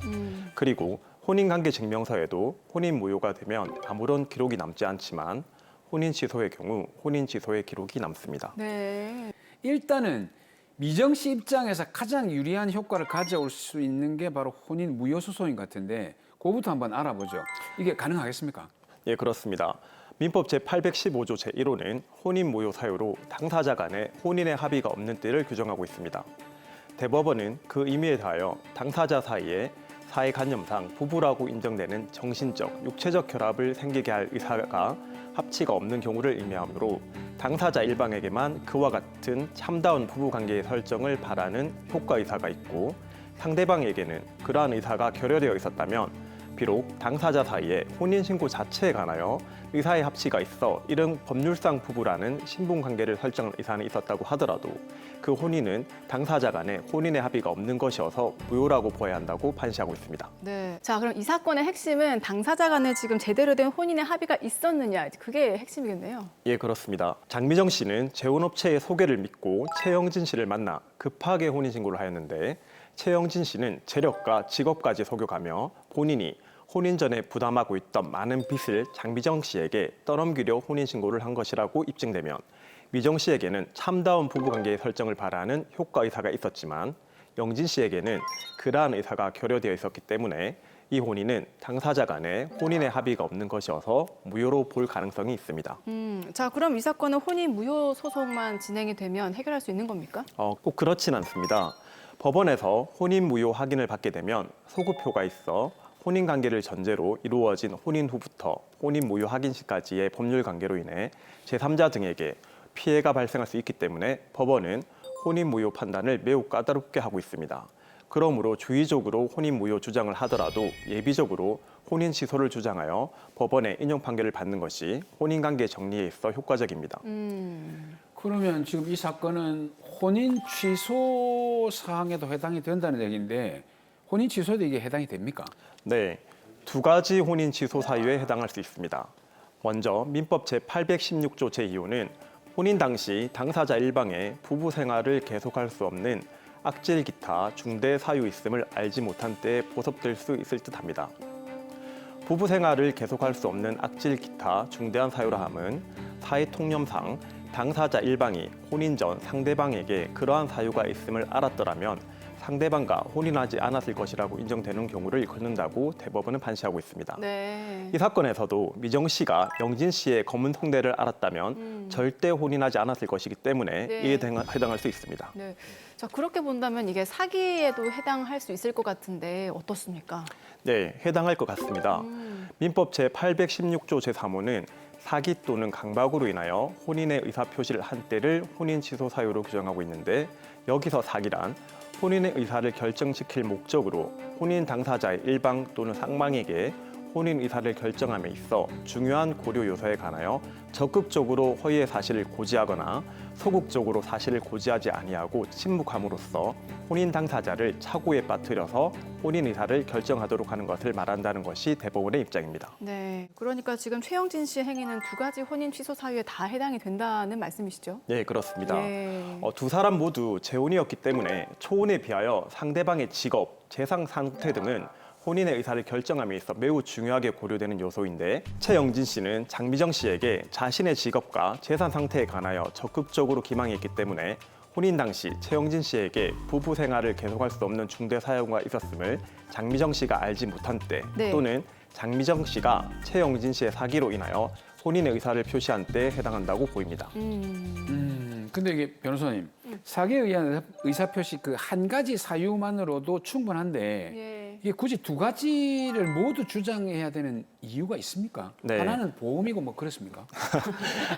K: 그리고 혼인관계 증명서에도 혼인 무효가 되면 아무런 기록이 남지 않지만 혼인 취소의 경우 혼인 취소의 기록이 남습니다.
A: 네.
E: 일단은 미정 씨 입장에서 가장 유리한 효과를 가져올 수 있는 게 바로 혼인 무효 소송인 것 같은데 그거부터 한번 알아보죠. 이게 가능하겠습니까?
K: 예, 그렇습니다. 민법 제815조 제1호는 혼인 무효 사유로 당사자 간에 혼인의 합의가 없는 때를 규정하고 있습니다. 대법원은 그 의미에 대하여 당사자 사이에 사회관념상 부부라고 인정되는 정신적, 육체적 결합을 생기게 할 의사가 합치가 없는 경우를 의미하므로 당사자 일방에게만 그와 같은 참다운 부부관계의 설정을 바라는 효과 의사가 있고 상대방에게는 그러한 의사가 결여되어 있었다면 비록 당사자 사이에 혼인신고 자체에 관하여 의사의 합치가 있어 이런 법률상 부부라는 신분관계를 설정한 의사는 있었다고 하더라도 그 혼인은 당사자 간에 혼인의 합의가 없는 것이어서 무효라고 보아야 한다고 판시하고 있습니다.
A: 네. 자, 그럼 이 사건의 핵심은 당사자 간에 지금 제대로 된 혼인의 합의가 있었느냐, 그게 핵심이겠네요.
K: 예, 그렇습니다. 장미정 씨는 재혼업체의 소개를 믿고 최영진 씨를 만나 급하게 혼인신고를 하였는데 최영진 씨는 재력과 직업까지 속여가며 본인이 혼인 전에 부담하고 있던 많은 빚을 장미정 씨에게 떠넘기려 혼인신고를 한 것이라고 입증되면 미정 씨에게는 참다운 부부관계의 설정을 바라는 효과 의사가 있었지만 영진 씨에게는 그러한 의사가 결여되어 있었기 때문에 이 혼인은 당사자 간에 혼인의 합의가 없는 것이어서 무효로 볼 가능성이 있습니다.
A: 자, 그럼 이 사건은 혼인 무효 소송만 진행이 되면 해결할 수 있는 겁니까?
K: 꼭 그렇진 않습니다. 법원에서 혼인 무효 확인을 받게 되면 소급표가 있어 혼인 관계를 전제로 이루어진 혼인 후부터 혼인 무효 확인 시까지의 법률 관계로 인해 제3자 등에게 피해가 발생할 수 있기 때문에 법원은 혼인 무효 판단을 매우 까다롭게 하고 있습니다. 그러므로 주의적으로 혼인 무효 주장을 하더라도 예비적으로 혼인 취소를 주장하여 법원의 인용 판결을 받는 것이 혼인 관계 정리에 있어 효과적입니다.
E: 그러면 지금 이 사건은 혼인 취소 사항에도 해당이 된다는 얘기인데 혼인 취소에도 이게 해당이 됩니까?
K: 네, 두 가지 혼인 취소 사유에 해당할 수 있습니다. 먼저 민법 제816조 제2호는 혼인 당시 당사자 일방에 부부 생활을 계속할 수 없는 악질 기타 중대 사유 있음을 알지 못한 때에 보섭될 수 있을 듯합니다. 부부 생활을 계속할 수 없는 악질 기타 중대한 사유라 함은 사회 통념상 당사자 일방이 혼인 전 상대방에게 그러한 사유가 있음을 알았더라면 상대방과 혼인하지 않았을 것이라고 인정되는 경우를 일컫는다고 대법원은 판시하고 있습니다.
A: 네.
K: 이 사건에서도 미정 씨가 영진 씨의 검은 성대를 알았다면 절대 혼인하지 않았을 것이기 때문에
A: 네.
K: 이에 해당할 수 있습니다.
A: 네. 자, 그렇게 본다면 이게 사기에도 해당할 수 있을 것 같은데 어떻습니까?
K: 네, 해당할 것 같습니다. 민법 제816조 제3호는 사기 또는 강박으로 인하여 혼인의 의사표시를 한 때를 혼인 취소 사유로 규정하고 있는데 여기서 사기란 혼인의 의사를 결정시킬 목적으로 혼인 당사자의 일방 또는 상방에게 혼인 의사를 결정함에 있어 중요한 고려 요소에 관하여 적극적으로 허위의 사실을 고지하거나 소극적으로 사실을 고지하지 아니하고 침묵함으로써 혼인 당사자를 착오에 빠뜨려서 혼인 의사를 결정하도록 하는 것을 말한다는 것이 대법원의 입장입니다.
A: 네. 그러니까 지금 최영진 씨의 행위는 두 가지 혼인 취소 사유에 다 해당이 된다는 말씀이시죠?
K: 네, 그렇습니다.
A: 네.
K: 두 사람 모두 재혼이었기 때문에 초혼에 비하여 상대방의 직업, 재산 상태 등은 혼인의 의사를 결정함에 있어 매우 중요하게 고려되는 요소인데 최영진 씨는 장미정 씨에게 자신의 직업과 재산 상태에 관하여 적극적으로 기망했기 때문에 혼인 당시 최영진 씨에게 부부 생활을 계속할 수 없는 중대 사유가 있었음을 장미정 씨가 알지 못한 때
A: 네.
K: 또는 장미정 씨가 최영진 씨의 사기로 인하여 혼인의 의사를 표시한 때에 해당한다고 보입니다.
E: 근데 이게 변호사님, 사기에 의한 의사표시 그 한 가지 사유만으로도 충분한데
A: 예.
E: 이게 굳이 두 가지를 모두 주장해야 되는 이유가 있습니까?
K: 네.
E: 하나는 보험이고 뭐 그렇습니까?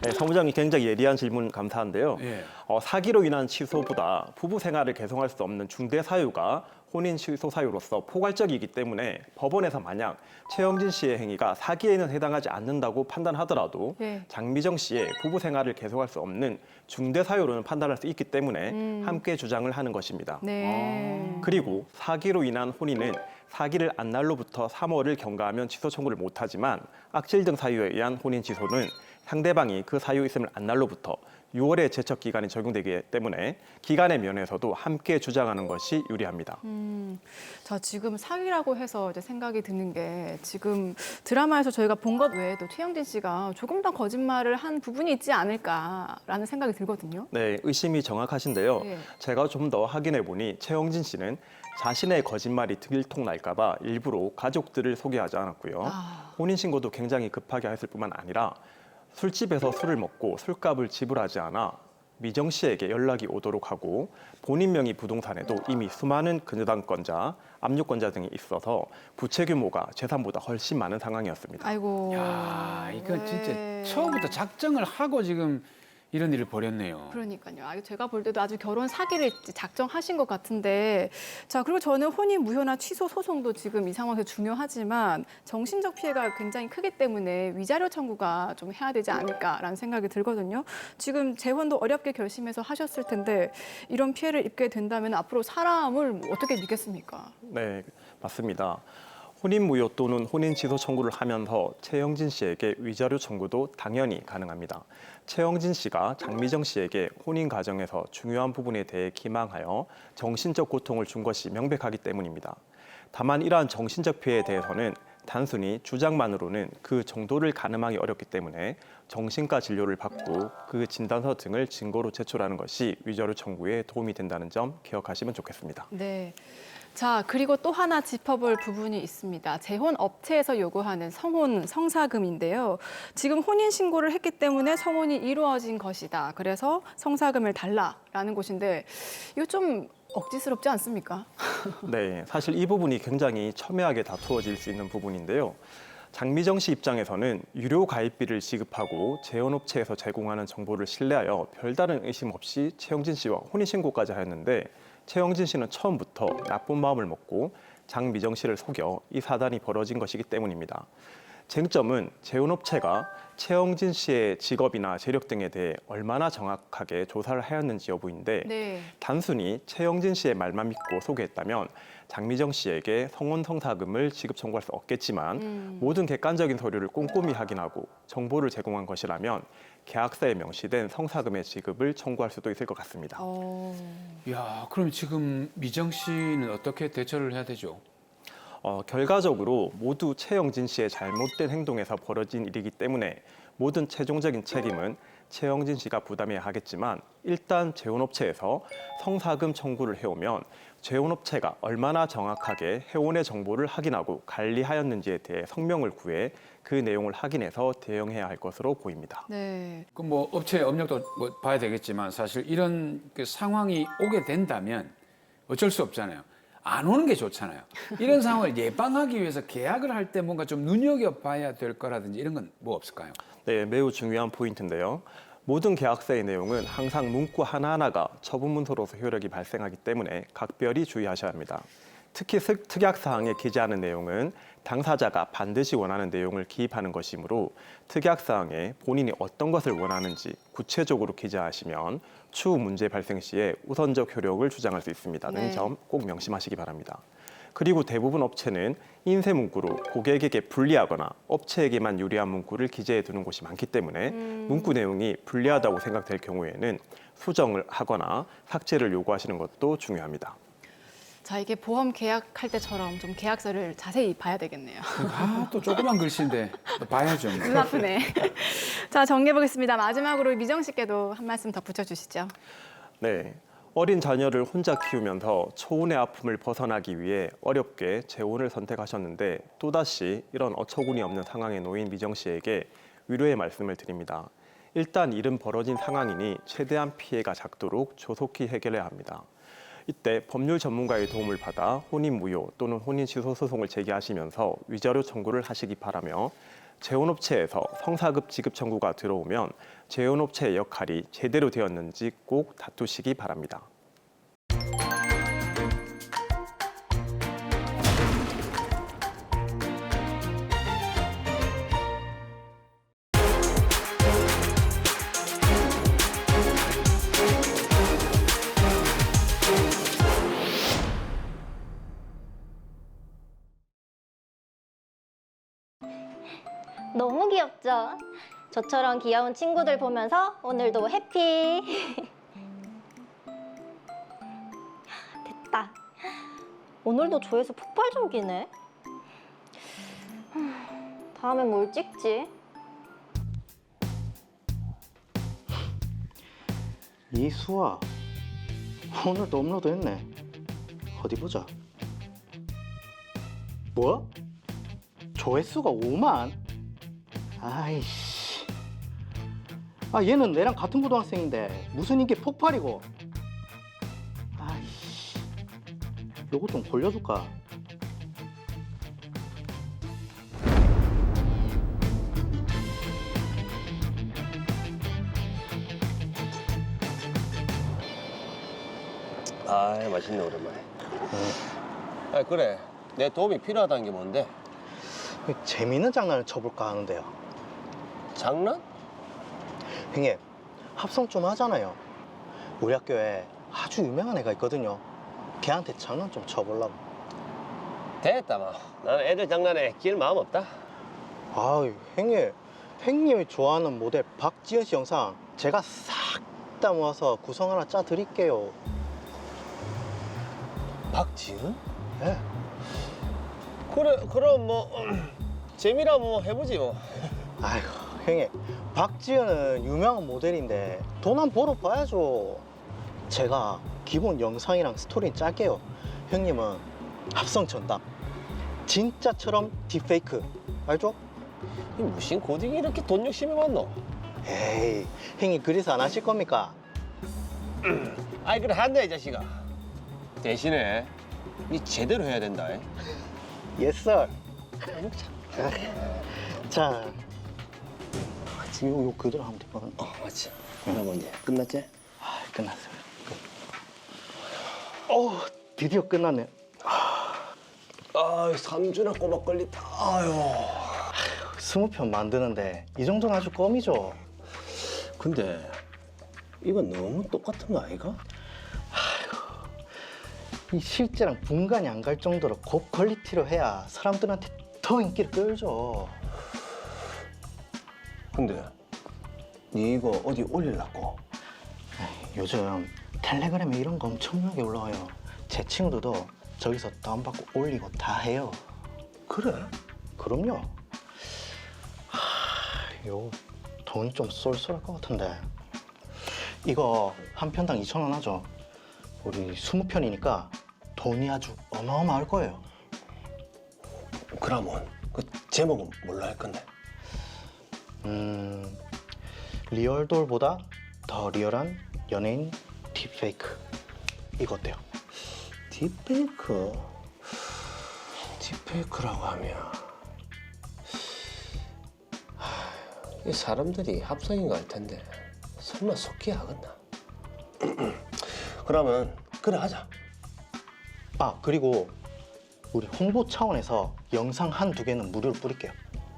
K: 네, 사무장이 굉장히 예리한 질문 감사한데요.
E: 예.
K: 사기로 인한 취소보다 부부 생활을 계속할 수 없는 중대 사유가 혼인 취소 사유로서 포괄적이기 때문에 법원에서 만약 최영진 씨의 행위가 사기에는 해당하지 않는다고 판단하더라도
A: 네.
K: 장미정 씨의 부부 생활을 계속할 수 없는 중대 사유로는 판단할 수 있기 때문에 함께 주장을 하는 것입니다.
A: 네.
K: 그리고 사기로 인한 혼인은 사기를 안 날로부터 3월을 경과하면 취소 청구를 못하지만 악질 등 사유에 의한 혼인 취소는 상대방이 그 사유 있음을 안 날로부터 6월의 제척 기간이 적용되기 때문에 기간의 면에서도 함께 주장하는 것이 유리합니다.
A: 자, 지금 사기라고 해서 이제 생각이 드는 게 지금 드라마에서 저희가 본 것 외에도 최영진 씨가 조금 더 거짓말을 한 부분이 있지 않을까라는 생각이 들거든요.
K: 네, 의심이 정확하신데요.
A: 예.
K: 제가 좀 더 확인해 보니 최영진 씨는 자신의 거짓말이 들통날까 봐 일부러 가족들을 소개하지 않았고요. 혼인신고도 굉장히 급하게 했을 뿐만 아니라 술집에서 술을 먹고 술값을 지불하지 않아 미정 씨에게 연락이 오도록 하고 본인 명의 부동산에도 이미 수많은 근저당권자, 압류권자 등이 있어서 부채 규모가 재산보다 훨씬 많은 상황이었습니다.
A: 아이고.
E: 야, 이건
A: 네.
E: 진짜 처음부터 작정을 하고 지금 이런 일을 벌였네요.
A: 그러니까요. 제가 볼 때도 아주 결혼 사기를 작정하신 것 같은데, 자, 그리고 저는 혼인 무효나 취소 소송도 지금 이 상황에서 중요하지만 정신적 피해가 굉장히 크기 때문에 위자료 청구가 좀 해야 되지 않을까라는 생각이 들거든요. 지금 재혼도 어렵게 결심해서 하셨을 텐데 이런 피해를 입게 된다면 앞으로 사람을 어떻게 믿겠습니까?
K: 네, 맞습니다. 혼인 무효 또는 혼인 취소 청구를 하면서 최영진 씨에게 위자료 청구도 당연히 가능합니다. 최영진 씨가 장미정 씨에게 혼인 과정에서 중요한 부분에 대해 기망하여 정신적 고통을 준 것이 명백하기 때문입니다. 다만 이러한 정신적 피해에 대해서는 단순히 주장만으로는 그 정도를 가늠하기 어렵기 때문에 정신과 진료를 받고 그 진단서 등을 증거로 제출하는 것이 위자료 청구에 도움이 된다는 점 기억하시면 좋겠습니다.
A: 네. 자, 그리고 또 하나 짚어볼 부분이 있습니다. 재혼 업체에서 요구하는 성혼 성사금인데요. 지금 혼인 신고를 했기 때문에 성혼이 이루어진 것이다. 그래서 성사금을 달라라는 곳인데 이거 좀 억지스럽지 않습니까?
K: 네, 사실 이 부분이 굉장히 첨예하게 다투어질 수 있는 부분인데요. 장미정 씨 입장에서는 유료 가입비를 지급하고 재혼업체에서 제공하는 정보를 신뢰하여 별다른 의심 없이 최영진 씨와 혼인신고까지 하였는데 최영진 씨는 처음부터 나쁜 마음을 먹고 장미정 씨를 속여 이 사단이 벌어진 것이기 때문입니다. 쟁점은 재혼업체가 최영진 씨의 직업이나 재력 등에 대해 얼마나 정확하게 조사를 하였는지 여부인데
A: 네.
K: 단순히 최영진 씨의 말만 믿고 소개했다면 장미정 씨에게 성혼 성사금을 지급 청구할 수 없겠지만 모든 객관적인 서류를 꼼꼼히 확인하고 정보를 제공한 것이라면 계약서에 명시된 성사금의 지급을 청구할 수도 있을 것 같습니다.
E: 야, 그럼 지금 미정 씨는 어떻게 대처를 해야 되죠?
K: 결과적으로 모두 최영진 씨의 잘못된 행동에서 벌어진 일이기 때문에 모든 최종적인 책임은 최영진 씨가 부담해야 하겠지만 일단 재혼업체에서 성사금 청구를 해오면 재혼업체가 얼마나 정확하게 해혼의 정보를 확인하고 관리하였는지에 대해 성명을 구해 그 내용을 확인해서 대응해야 할 것으로 보입니다.
A: 네.
E: 그럼 뭐 업체 업력도 뭐 봐야 되겠지만 사실 이런 그 상황이 오게 된다면 어쩔 수 없잖아요. 안 오는 게 좋잖아요. 이런 상황을 예방하기 위해서 계약을 할 때 뭔가 좀 눈여겨봐야 될 거라든지 이런 건 뭐 없을까요?
K: 네, 매우 중요한 포인트인데요. 모든 계약서의 내용은 항상 문구 하나하나가 처분 문서로서 효력이 발생하기 때문에 각별히 주의하셔야 합니다. 특히 특약사항에 기재하는 내용은 당사자가 반드시 원하는 내용을 기입하는 것이므로 특약사항에 본인이 어떤 것을 원하는지 구체적으로 기재하시면 추후 문제 발생 시에 우선적 효력을 주장할 수 있습니다는
A: 네.
K: 점 꼭 명심하시기 바랍니다. 그리고 대부분 업체는 인쇄 문구로 고객에게 불리하거나 업체에게만 유리한 문구를 기재해 두는 곳이 많기 때문에 문구 내용이 불리하다고 생각될 경우에는 수정을 하거나 삭제를 요구하시는 것도 중요합니다.
A: 자, 이게 보험 계약할 때처럼 좀 계약서를 자세히 봐야 되겠네요.
E: 아, 또 조그만 글씨인데 또 봐야죠.
A: 눈 아프네. 자, 정리해 보겠습니다. 마지막으로 미정 씨께도 한 말씀 더 붙여주시죠.
K: 네, 어린 자녀를 혼자 키우면서 초혼의 아픔을 벗어나기 위해 어렵게 재혼을 선택하셨는데 또다시 이런 어처구니 없는 상황에 놓인 미정 씨에게 위로의 말씀을 드립니다. 일단 일은 벌어진 상황이니 최대한 피해가 작도록 조속히 해결해야 합니다. 이때 법률 전문가의 도움을 받아 혼인 무효 또는 혼인 취소 소송을 제기하시면서 위자료 청구를 하시기 바라며 재혼업체에서 성사급 지급 청구가 들어오면 재혼업체의 역할이 제대로 되었는지 꼭 다투시기 바랍니다.
L: 너무 귀엽죠? 저처럼 귀여운 친구들 보면서 오늘도 해피. 됐다. 오늘도 조회수 폭발적이네. 다음엔 뭘 찍지?
M: 이수아, 오늘도 업로드 했네. 어디 보자. 뭐? 조회수가 5만? 아이씨. 아 얘는 내랑 같은 고등학생인데 무슨 이게 폭발이고. 아이씨, 요거 좀 골려줄까?
I: 아, 맛있네 오랜만에. 아 그래, 내 도움이 필요하다는 게 뭔데?
M: 재미있는 장난을 쳐볼까 하는데요.
I: 장난?
M: 형님, 합성 좀 하잖아요. 우리 학교에 아주 유명한 애가 있거든요. 걔한테 장난 좀 쳐보려고.
I: 됐다 마. 나는 애들 장난에 끼일 마음 없다.
M: 아유, 형님이 좋아하는 모델 박지현 씨 영상 제가 싹 다 모아서 구성 하나 짜 드릴게요.
I: 박지은?
M: 예.
I: 그래, 그럼 뭐 재미라 뭐 해보지 뭐.
M: 아이고, 형님, 박지현은 유명한 모델인데 돈 한 벌어 봐야죠. 제가 기본 영상이랑 스토리는 짤게요. 형님은 합성 전담. 진짜처럼 딥페이크. 알죠?
I: 이 무슨 고딩이 이렇게 돈 욕심이 많노?
M: 에이, 형님 그래서 안 하실 겁니까?
I: 아이 그래 한다 이 자식아. 대신에 니 제대로 해야 된다.
M: Yes, sir. 자, 지금 요 그대로 하면 되거든.
I: 맞지. 그럼 이제 끝났지?
M: 아, 끝났어요. 드디어 끝났네.
I: 아유 3주나 꼬박 걸렸다. 아유.
M: 20편 만드는데 이 정도는 아주 껌이죠.
I: 근데 이건 너무 똑같은 거 아이가?
M: 이 실제랑 분간이 안 갈 정도로 고퀄리티로 해야 사람들한테 더 인기를 끌죠.
I: 근데 니 이거 어디 올리려고?
M: 요즘 텔레그램에 이런 거 엄청나게 올라와요. 제 친구들도 저기서 다운받고 올리고 다 해요.
I: 그래?
M: 그럼요. 요 돈이 좀 쏠쏠할 것 같은데. 이거 한 편당 2,000원 하죠. 우리 20편이니까 돈이 아주 어마어마할 거예요.
I: 그러면 그 제목은 뭘로 할 건데?
M: 리얼돌보다 더 리얼한 연예인 딥페이크. 이거 어때요?
I: 딥페이크? 딥페이크라고 하면 이 사람들이 합성인 거 알 텐데 설마 속기 하겠나? 그러면 그래 하자.
M: 아, 그리고 우리 홍보 차원에서 영상 한두 개는 무료로 뿌릴게요.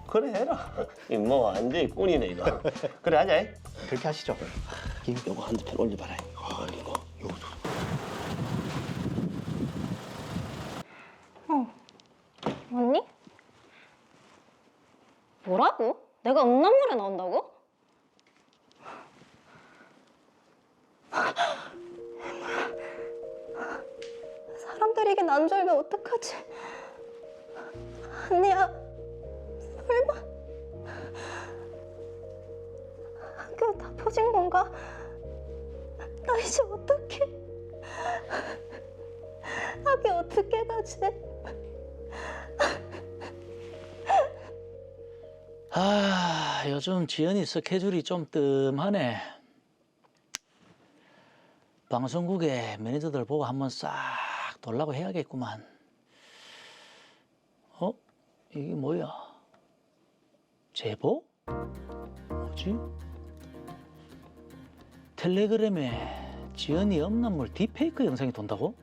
I: 그래 해라. 뭐 완전히 꾼이네 이거. 그래 하자.
M: 그렇게 하시죠.
I: 요거 한두 편 올려봐라. 이거.
L: 언니? 뭐라고? 내가 음란물에 나온다고? 사람들이 이게 난 줄 알면 어떡하지? 아니야, 설마 학교에 다 퍼진 건가? 나 이제 어떡해? 학교 어떻게 가지?
N: 아, 요즘 지연이 스케줄이 좀 뜸하네. 방송국에 매니저들 보고 한번 싹 돌라고 해야겠구만. 이게 뭐야? 제보? 뭐지? 텔레그램에 지연이 음란물 딥페이크 영상이 돈다고?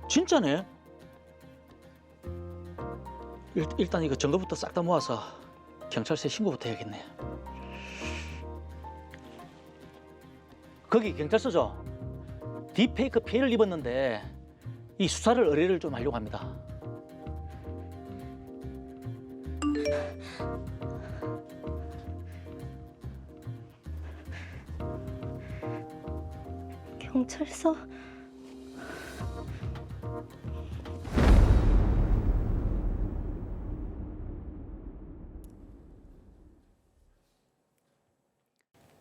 N: 진짜네? 일단 이거 증거부터 싹 다 모아서 경찰서에 신고부터 해야겠네. 거기 경찰서죠? 딥페이크 피해를 입었는데 이 수사를 의뢰를 좀 하려고 합니다.
L: 경찰서?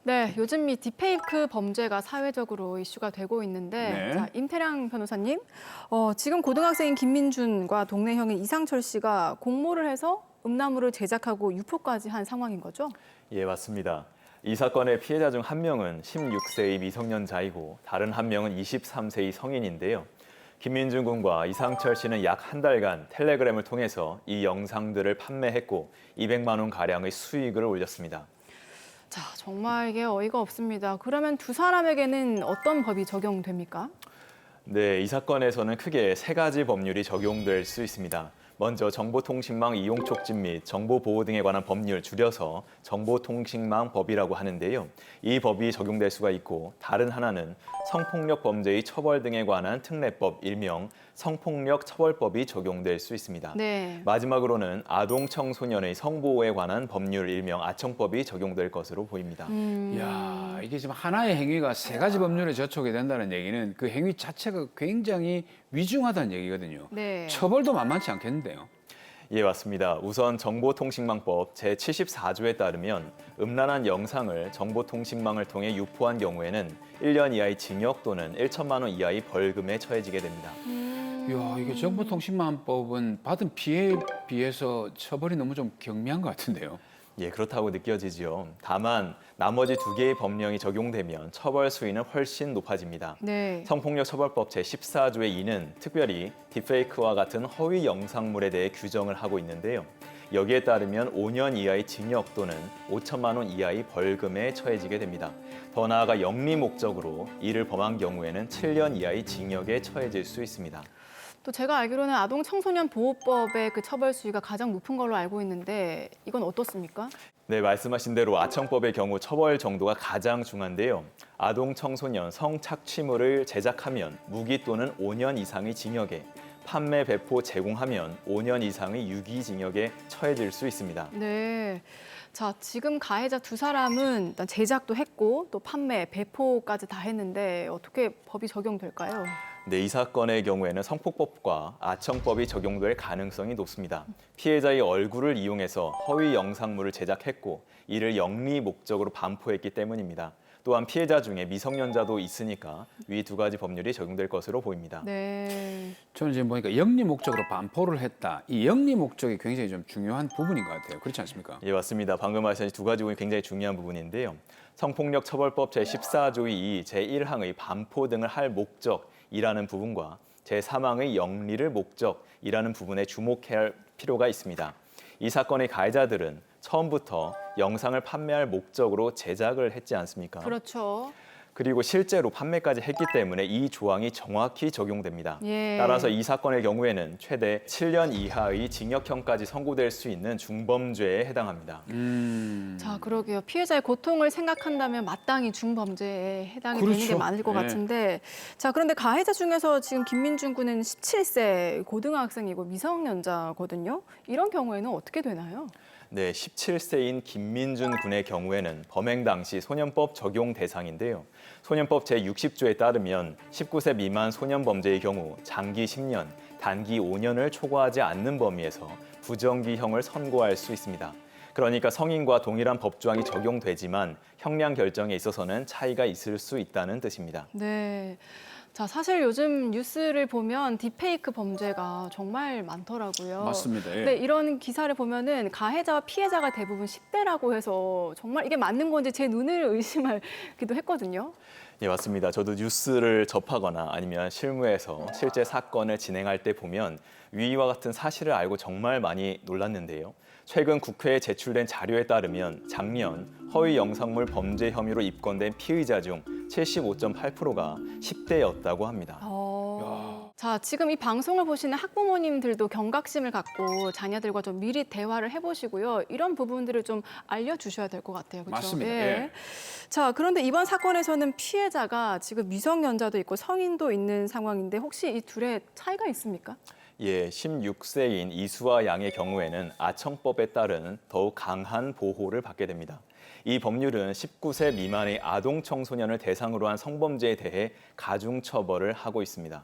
A: 네, 요즘 이 딥페이크 범죄가 사회적으로 이슈가 되고 있는데,
E: 네.
A: 자, 임태량 변호사님, 지금 고등학생인 김민준과 동네 형인 이상철 씨가 공모를 해서 음란물을 제작하고 유포까지 한 상황인 거죠?
O: 예, 맞습니다. 이 사건의 피해자 중 한 명은 16세의 미성년자이고 다른 한 명은 23세의 성인인데요. 김민준 군과 이상철 씨는 약 한 달간 텔레그램을 통해서 이 영상들을 판매했고 200만 원 가량의 수익을 올렸습니다.
A: 자, 정말 이게 어이가 없습니다. 그러면 두 사람에게는 어떤 법이 적용됩니까?
O: 네, 이 사건에서는 크게 세 가지 법률이 적용될 수 있습니다. 먼저 정보통신망 이용 촉진 및 정보보호 등에 관한 법률, 줄여서 정보통신망법이라고 하는데요. 이 법이 적용될 수가 있고, 다른 하나는 성폭력 범죄의 처벌 등에 관한 특례법, 일명 성폭력 처벌법이 적용될 수 있습니다.
A: 네.
O: 마지막으로는 아동 청소년의 성보호에 관한 법률, 일명 아청법이 적용될 것으로 보입니다.
E: 이야, 이게 지금 하나의 행위가 세 가지 법률에 저촉이 된다는 얘기는 그 행위 자체가 굉장히 위중하다는 얘기거든요.
A: 네.
E: 처벌도 만만치 않겠는데요.
O: 예, 맞습니다. 우선 정보통신망법 제74조에 따르면 음란한 영상을 정보통신망을 통해 유포한 경우에는 1년 이하의 징역 또는 1천만 원 이하의 벌금에 처해지게 됩니다.
E: 이야, 이게 정보통신망법은 받은 피해에 비해서 처벌이 너무 좀 경미한 것 같은데요.
O: 예, 그렇다고 느껴지지요. 다만 나머지 두 개의 법령이 적용되면 처벌 수위는 훨씬 높아집니다.
A: 네.
O: 성폭력 처벌법 제14조의 2는 특별히 딥페이크와 같은 허위 영상물에 대해 규정을 하고 있는데요. 여기에 따르면 5년 이하의 징역 또는 5천만 원 이하의 벌금에 처해지게 됩니다. 더 나아가 영리 목적으로 이를 범한 경우에는 7년 이하의 징역에 처해질 수 있습니다.
A: 또 제가 알기로는 아동 청소년 보호법의 그 처벌 수위가 가장 높은 걸로 알고 있는데 이건 어떻습니까?
O: 네, 말씀하신 대로 아청법의 경우 처벌 정도가 가장 중한데요. 아동 청소년 성착취물을 제작하면 무기 또는 5년 이상의 징역에, 판매, 배포, 제공하면 5년 이상의 유기징역에 처해질 수 있습니다.
A: 네. 자, 지금 가해자 두 사람은 일단 제작도 했고 또 판매, 배포까지 다 했는데 어떻게 법이 적용될까요?
O: 네, 이 사건의 경우에는 성폭법과 아청법이 적용될 가능성이 높습니다. 피해자의 얼굴을 이용해서 허위 영상물을 제작했고 이를 영리 목적으로 반포했기 때문입니다. 또한 피해자 중에 미성년자도 있으니까 위 두 가지 법률이 적용될 것으로 보입니다.
A: 네.
E: 저는 지금 보니까 영리 목적으로 반포를 했다. 이 영리 목적이 굉장히 좀 중요한 부분인 것 같아요. 그렇지 않습니까?
O: 예, 맞습니다. 방금 말씀하신 두 가지 부분이 굉장히 중요한 부분인데요. 성폭력 처벌법 제14조의 2, 제1항의 반포 등을 할 목적이라는 부분과 제3항의 영리를 목적이라는 부분에 주목해야 할 필요가 있습니다. 이 사건의 가해자들은 처음부터 영상을 판매할 목적으로 제작을 했지 않습니까?
A: 그렇죠.
O: 그리고 실제로 판매까지 했기 때문에 이 조항이 정확히 적용됩니다.
A: 예.
O: 따라서 이 사건의 경우에는 최대 7년 이하의 징역형까지 선고될 수 있는 중범죄에 해당합니다.
A: 자, 그러게요. 피해자의 고통을 생각한다면 마땅히 중범죄에 해당이 되는 게
E: 그렇죠.
A: 맞을 것
E: 네.
A: 같은데, 자, 그런데 가해자 중에서 지금 김민준 군은 17세 고등학생이고 미성년자거든요. 이런 경우에는 어떻게 되나요?
O: 네, 17세인 김민준 군의 경우에는 범행 당시 소년법 적용 대상인데요. 소년법 제60조에 따르면 19세 미만 소년 범죄의 경우 장기 10년, 단기 5년을 초과하지 않는 범위에서 부정기형을 선고할 수 있습니다. 그러니까 성인과 동일한 법조항이 적용되지만 형량 결정에 있어서는 차이가 있을 수 있다는 뜻입니다.
A: 네. 자, 사실 요즘 뉴스를 보면 딥페이크 범죄가 정말 많더라고요.
E: 맞습니다. 예.
A: 네, 이런 기사를 보면은 가해자와 피해자가 대부분 10대라고 해서 정말 이게 맞는 건지 제 눈을 의심하기도 했거든요.
O: 예, 맞습니다. 저도 뉴스를 접하거나 아니면 실무에서 실제 사건을 진행할 때 보면 위와 같은 사실을 알고 정말 많이 놀랐는데요. 최근 국회에 제출된 자료에 따르면 작년 허위 영상물 범죄 혐의로 입건된 피의자 중 75.8%가 10대였다고 합니다.
A: 자, 지금 이 방송을 보시는 학부모님들도 경각심을 갖고 자녀들과 좀 미리 대화를 해보시고요. 이런 부분들을 좀 알려주셔야 될 것 같아요. 그렇죠?
E: 맞습니다. 예.
A: 자, 그런데 이번 사건에서는 피해자가 지금 미성년자도 있고 성인도 있는 상황인데 혹시 이 둘의 차이가 있습니까?
O: 예, 16세인 이수와 양의 경우에는 아청법에 따른 더욱 강한 보호를 받게 됩니다. 이 법률은 19세 미만의 아동 청소년을 대상으로 한 성범죄에 대해 가중 처벌을 하고 있습니다.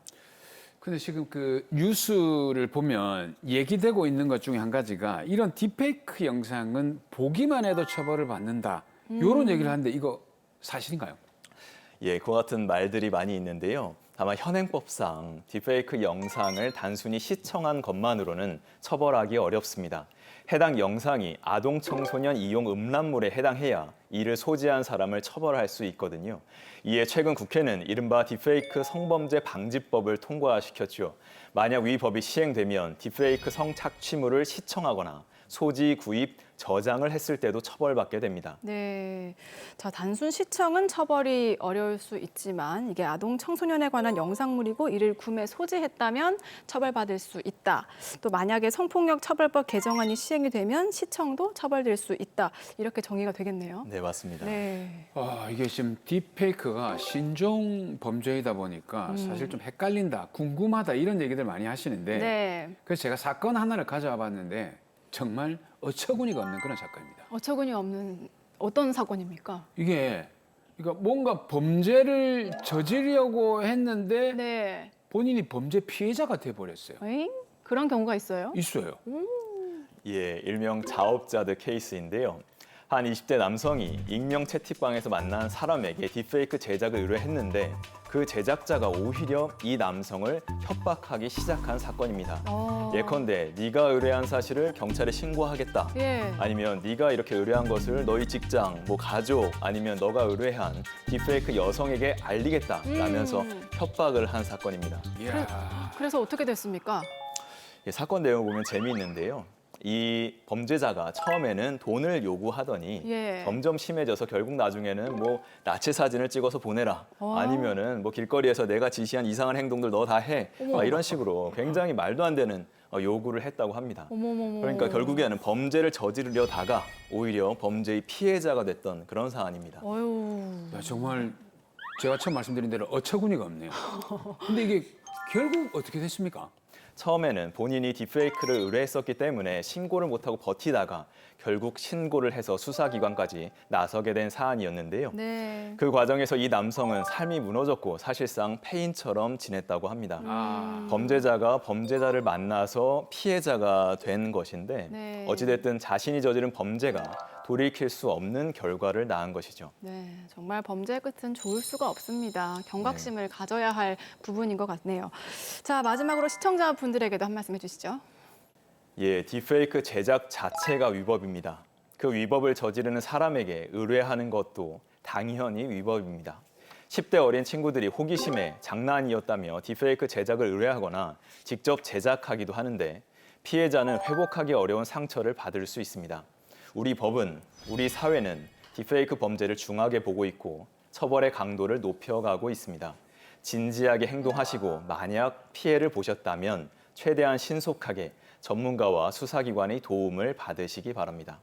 E: 근데 지금 그 뉴스를 보면 얘기되고 있는 것 중에 한 가지가 이런 딥페이크 영상은 보기만 해도 처벌을 받는다. 이런 얘기를 하는데 이거 사실인가요?
O: 예, 그와 같은 말들이 많이 있는데요. 다만 현행법상 딥페이크 영상을 단순히 시청한 것만으로는 처벌하기 어렵습니다. 해당 영상이 아동 청소년 이용 음란물에 해당해야 이를 소지한 사람을 처벌할 수 있거든요. 이에 최근 국회는 이른바 딥페이크 성범죄 방지법을 통과시켰죠. 만약 위 법이 시행되면 딥페이크 성착취물을 시청하거나 소지, 구입, 저장을 했을 때도 처벌받게 됩니다.
A: 네. 자, 단순 시청은 처벌이 어려울 수 있지만 이게 아동 청소년에 관한 영상물이고 이를 구매, 소지했다면 처벌받을 수 있다. 또 만약에 성폭력 처벌법 개정안이 시행이 되면 시청도 처벌될 수 있다. 이렇게 정의가 되겠네요.
O: 네, 맞습니다.
A: 네.
E: 이게 지금 딥페이크가 신종 범죄이다 보니까 사실 좀 헷갈린다, 궁금하다 이런 얘기들 많이 하시는데
A: 네.
E: 그래서 제가 사건 하나를 가져와 봤는데 정말 어처구니가 없는 그런 사건입니다.
A: 어처구니 없는 어떤 사건입니까?
E: 이게 그러니까 뭔가 범죄를 저지르려고 했는데
A: 네.
E: 본인이 범죄 피해자가 돼버렸어요.
A: 에잉? 그런 경우가 있어요?
E: 있어요.
O: 예, 일명 자업자드 케이스인데요. 한 20대 남성이 익명 채팅방에서 만난 사람에게 딥페이크 제작을 의뢰했는데 그 제작자가 오히려 이 남성을 협박하기 시작한 사건입니다. 예컨대 네가 의뢰한 사실을 경찰에 신고하겠다.
A: 예.
O: 아니면 네가 이렇게 의뢰한 것을 너희 직장, 뭐 가족 아니면 너가 의뢰한 딥페이크 여성에게 알리겠다 라면서 협박을 한 사건입니다.
A: 그래서 어떻게 됐습니까?
O: 예, 사건 내용을 보면 재미있는데요. 이 범죄자가 처음에는 돈을 요구하더니
A: 예.
O: 점점 심해져서 결국 나중에는 뭐 나치 사진을 찍어서 보내라 아니면은 뭐 길거리에서 내가 지시한 이상한 행동들 너 다 해 이런 식으로 굉장히 말도 안 되는 요구를 했다고 합니다.
A: 어머머머.
O: 그러니까 결국에는 범죄를 저지르려다가 오히려 범죄의 피해자가 됐던 그런 사안입니다.
E: 야, 정말 제가 처음 말씀드린 대로 어처구니가 없네요. 근데 이게 결국 어떻게 됐습니까?
O: 처음에는 본인이 딥페이크를 의뢰했었기 때문에 신고를 못하고 버티다가 결국 신고를 해서 수사기관까지 나서게 된 사안이었는데요.
A: 네.
O: 그 과정에서 이 남성은 삶이 무너졌고 사실상 폐인처럼 지냈다고 합니다. 범죄자가 범죄자를 만나서 피해자가 된 것인데
A: 네.
O: 어찌됐든 자신이 저지른 범죄가 돌이킬 수 없는 결과를 낳은 것이죠.
A: 네, 정말 범죄의 끝은 좋을 수가 없습니다. 경각심을 가져야 할 부분인 것 같네요. 자, 마지막으로 시청자분들에게도 한 말씀 해주시죠.
O: 예, 딥페이크 제작 자체가 위법입니다. 그 위법을 저지르는 사람에게 의뢰하는 것도 당연히 위법입니다. 10대 어린 친구들이 호기심에 장난이었다며 딥페이크 제작을 의뢰하거나 직접 제작하기도 하는데 피해자는 회복하기 어려운 상처를 받을 수 있습니다. 우리 법은, 우리 사회는 딥페이크 범죄를 중하게 보고 있고 처벌의 강도를 높여가고 있습니다. 진지하게 행동하시고 만약 피해를 보셨다면 최대한 신속하게 전문가와 수사기관의 도움을 받으시기 바랍니다.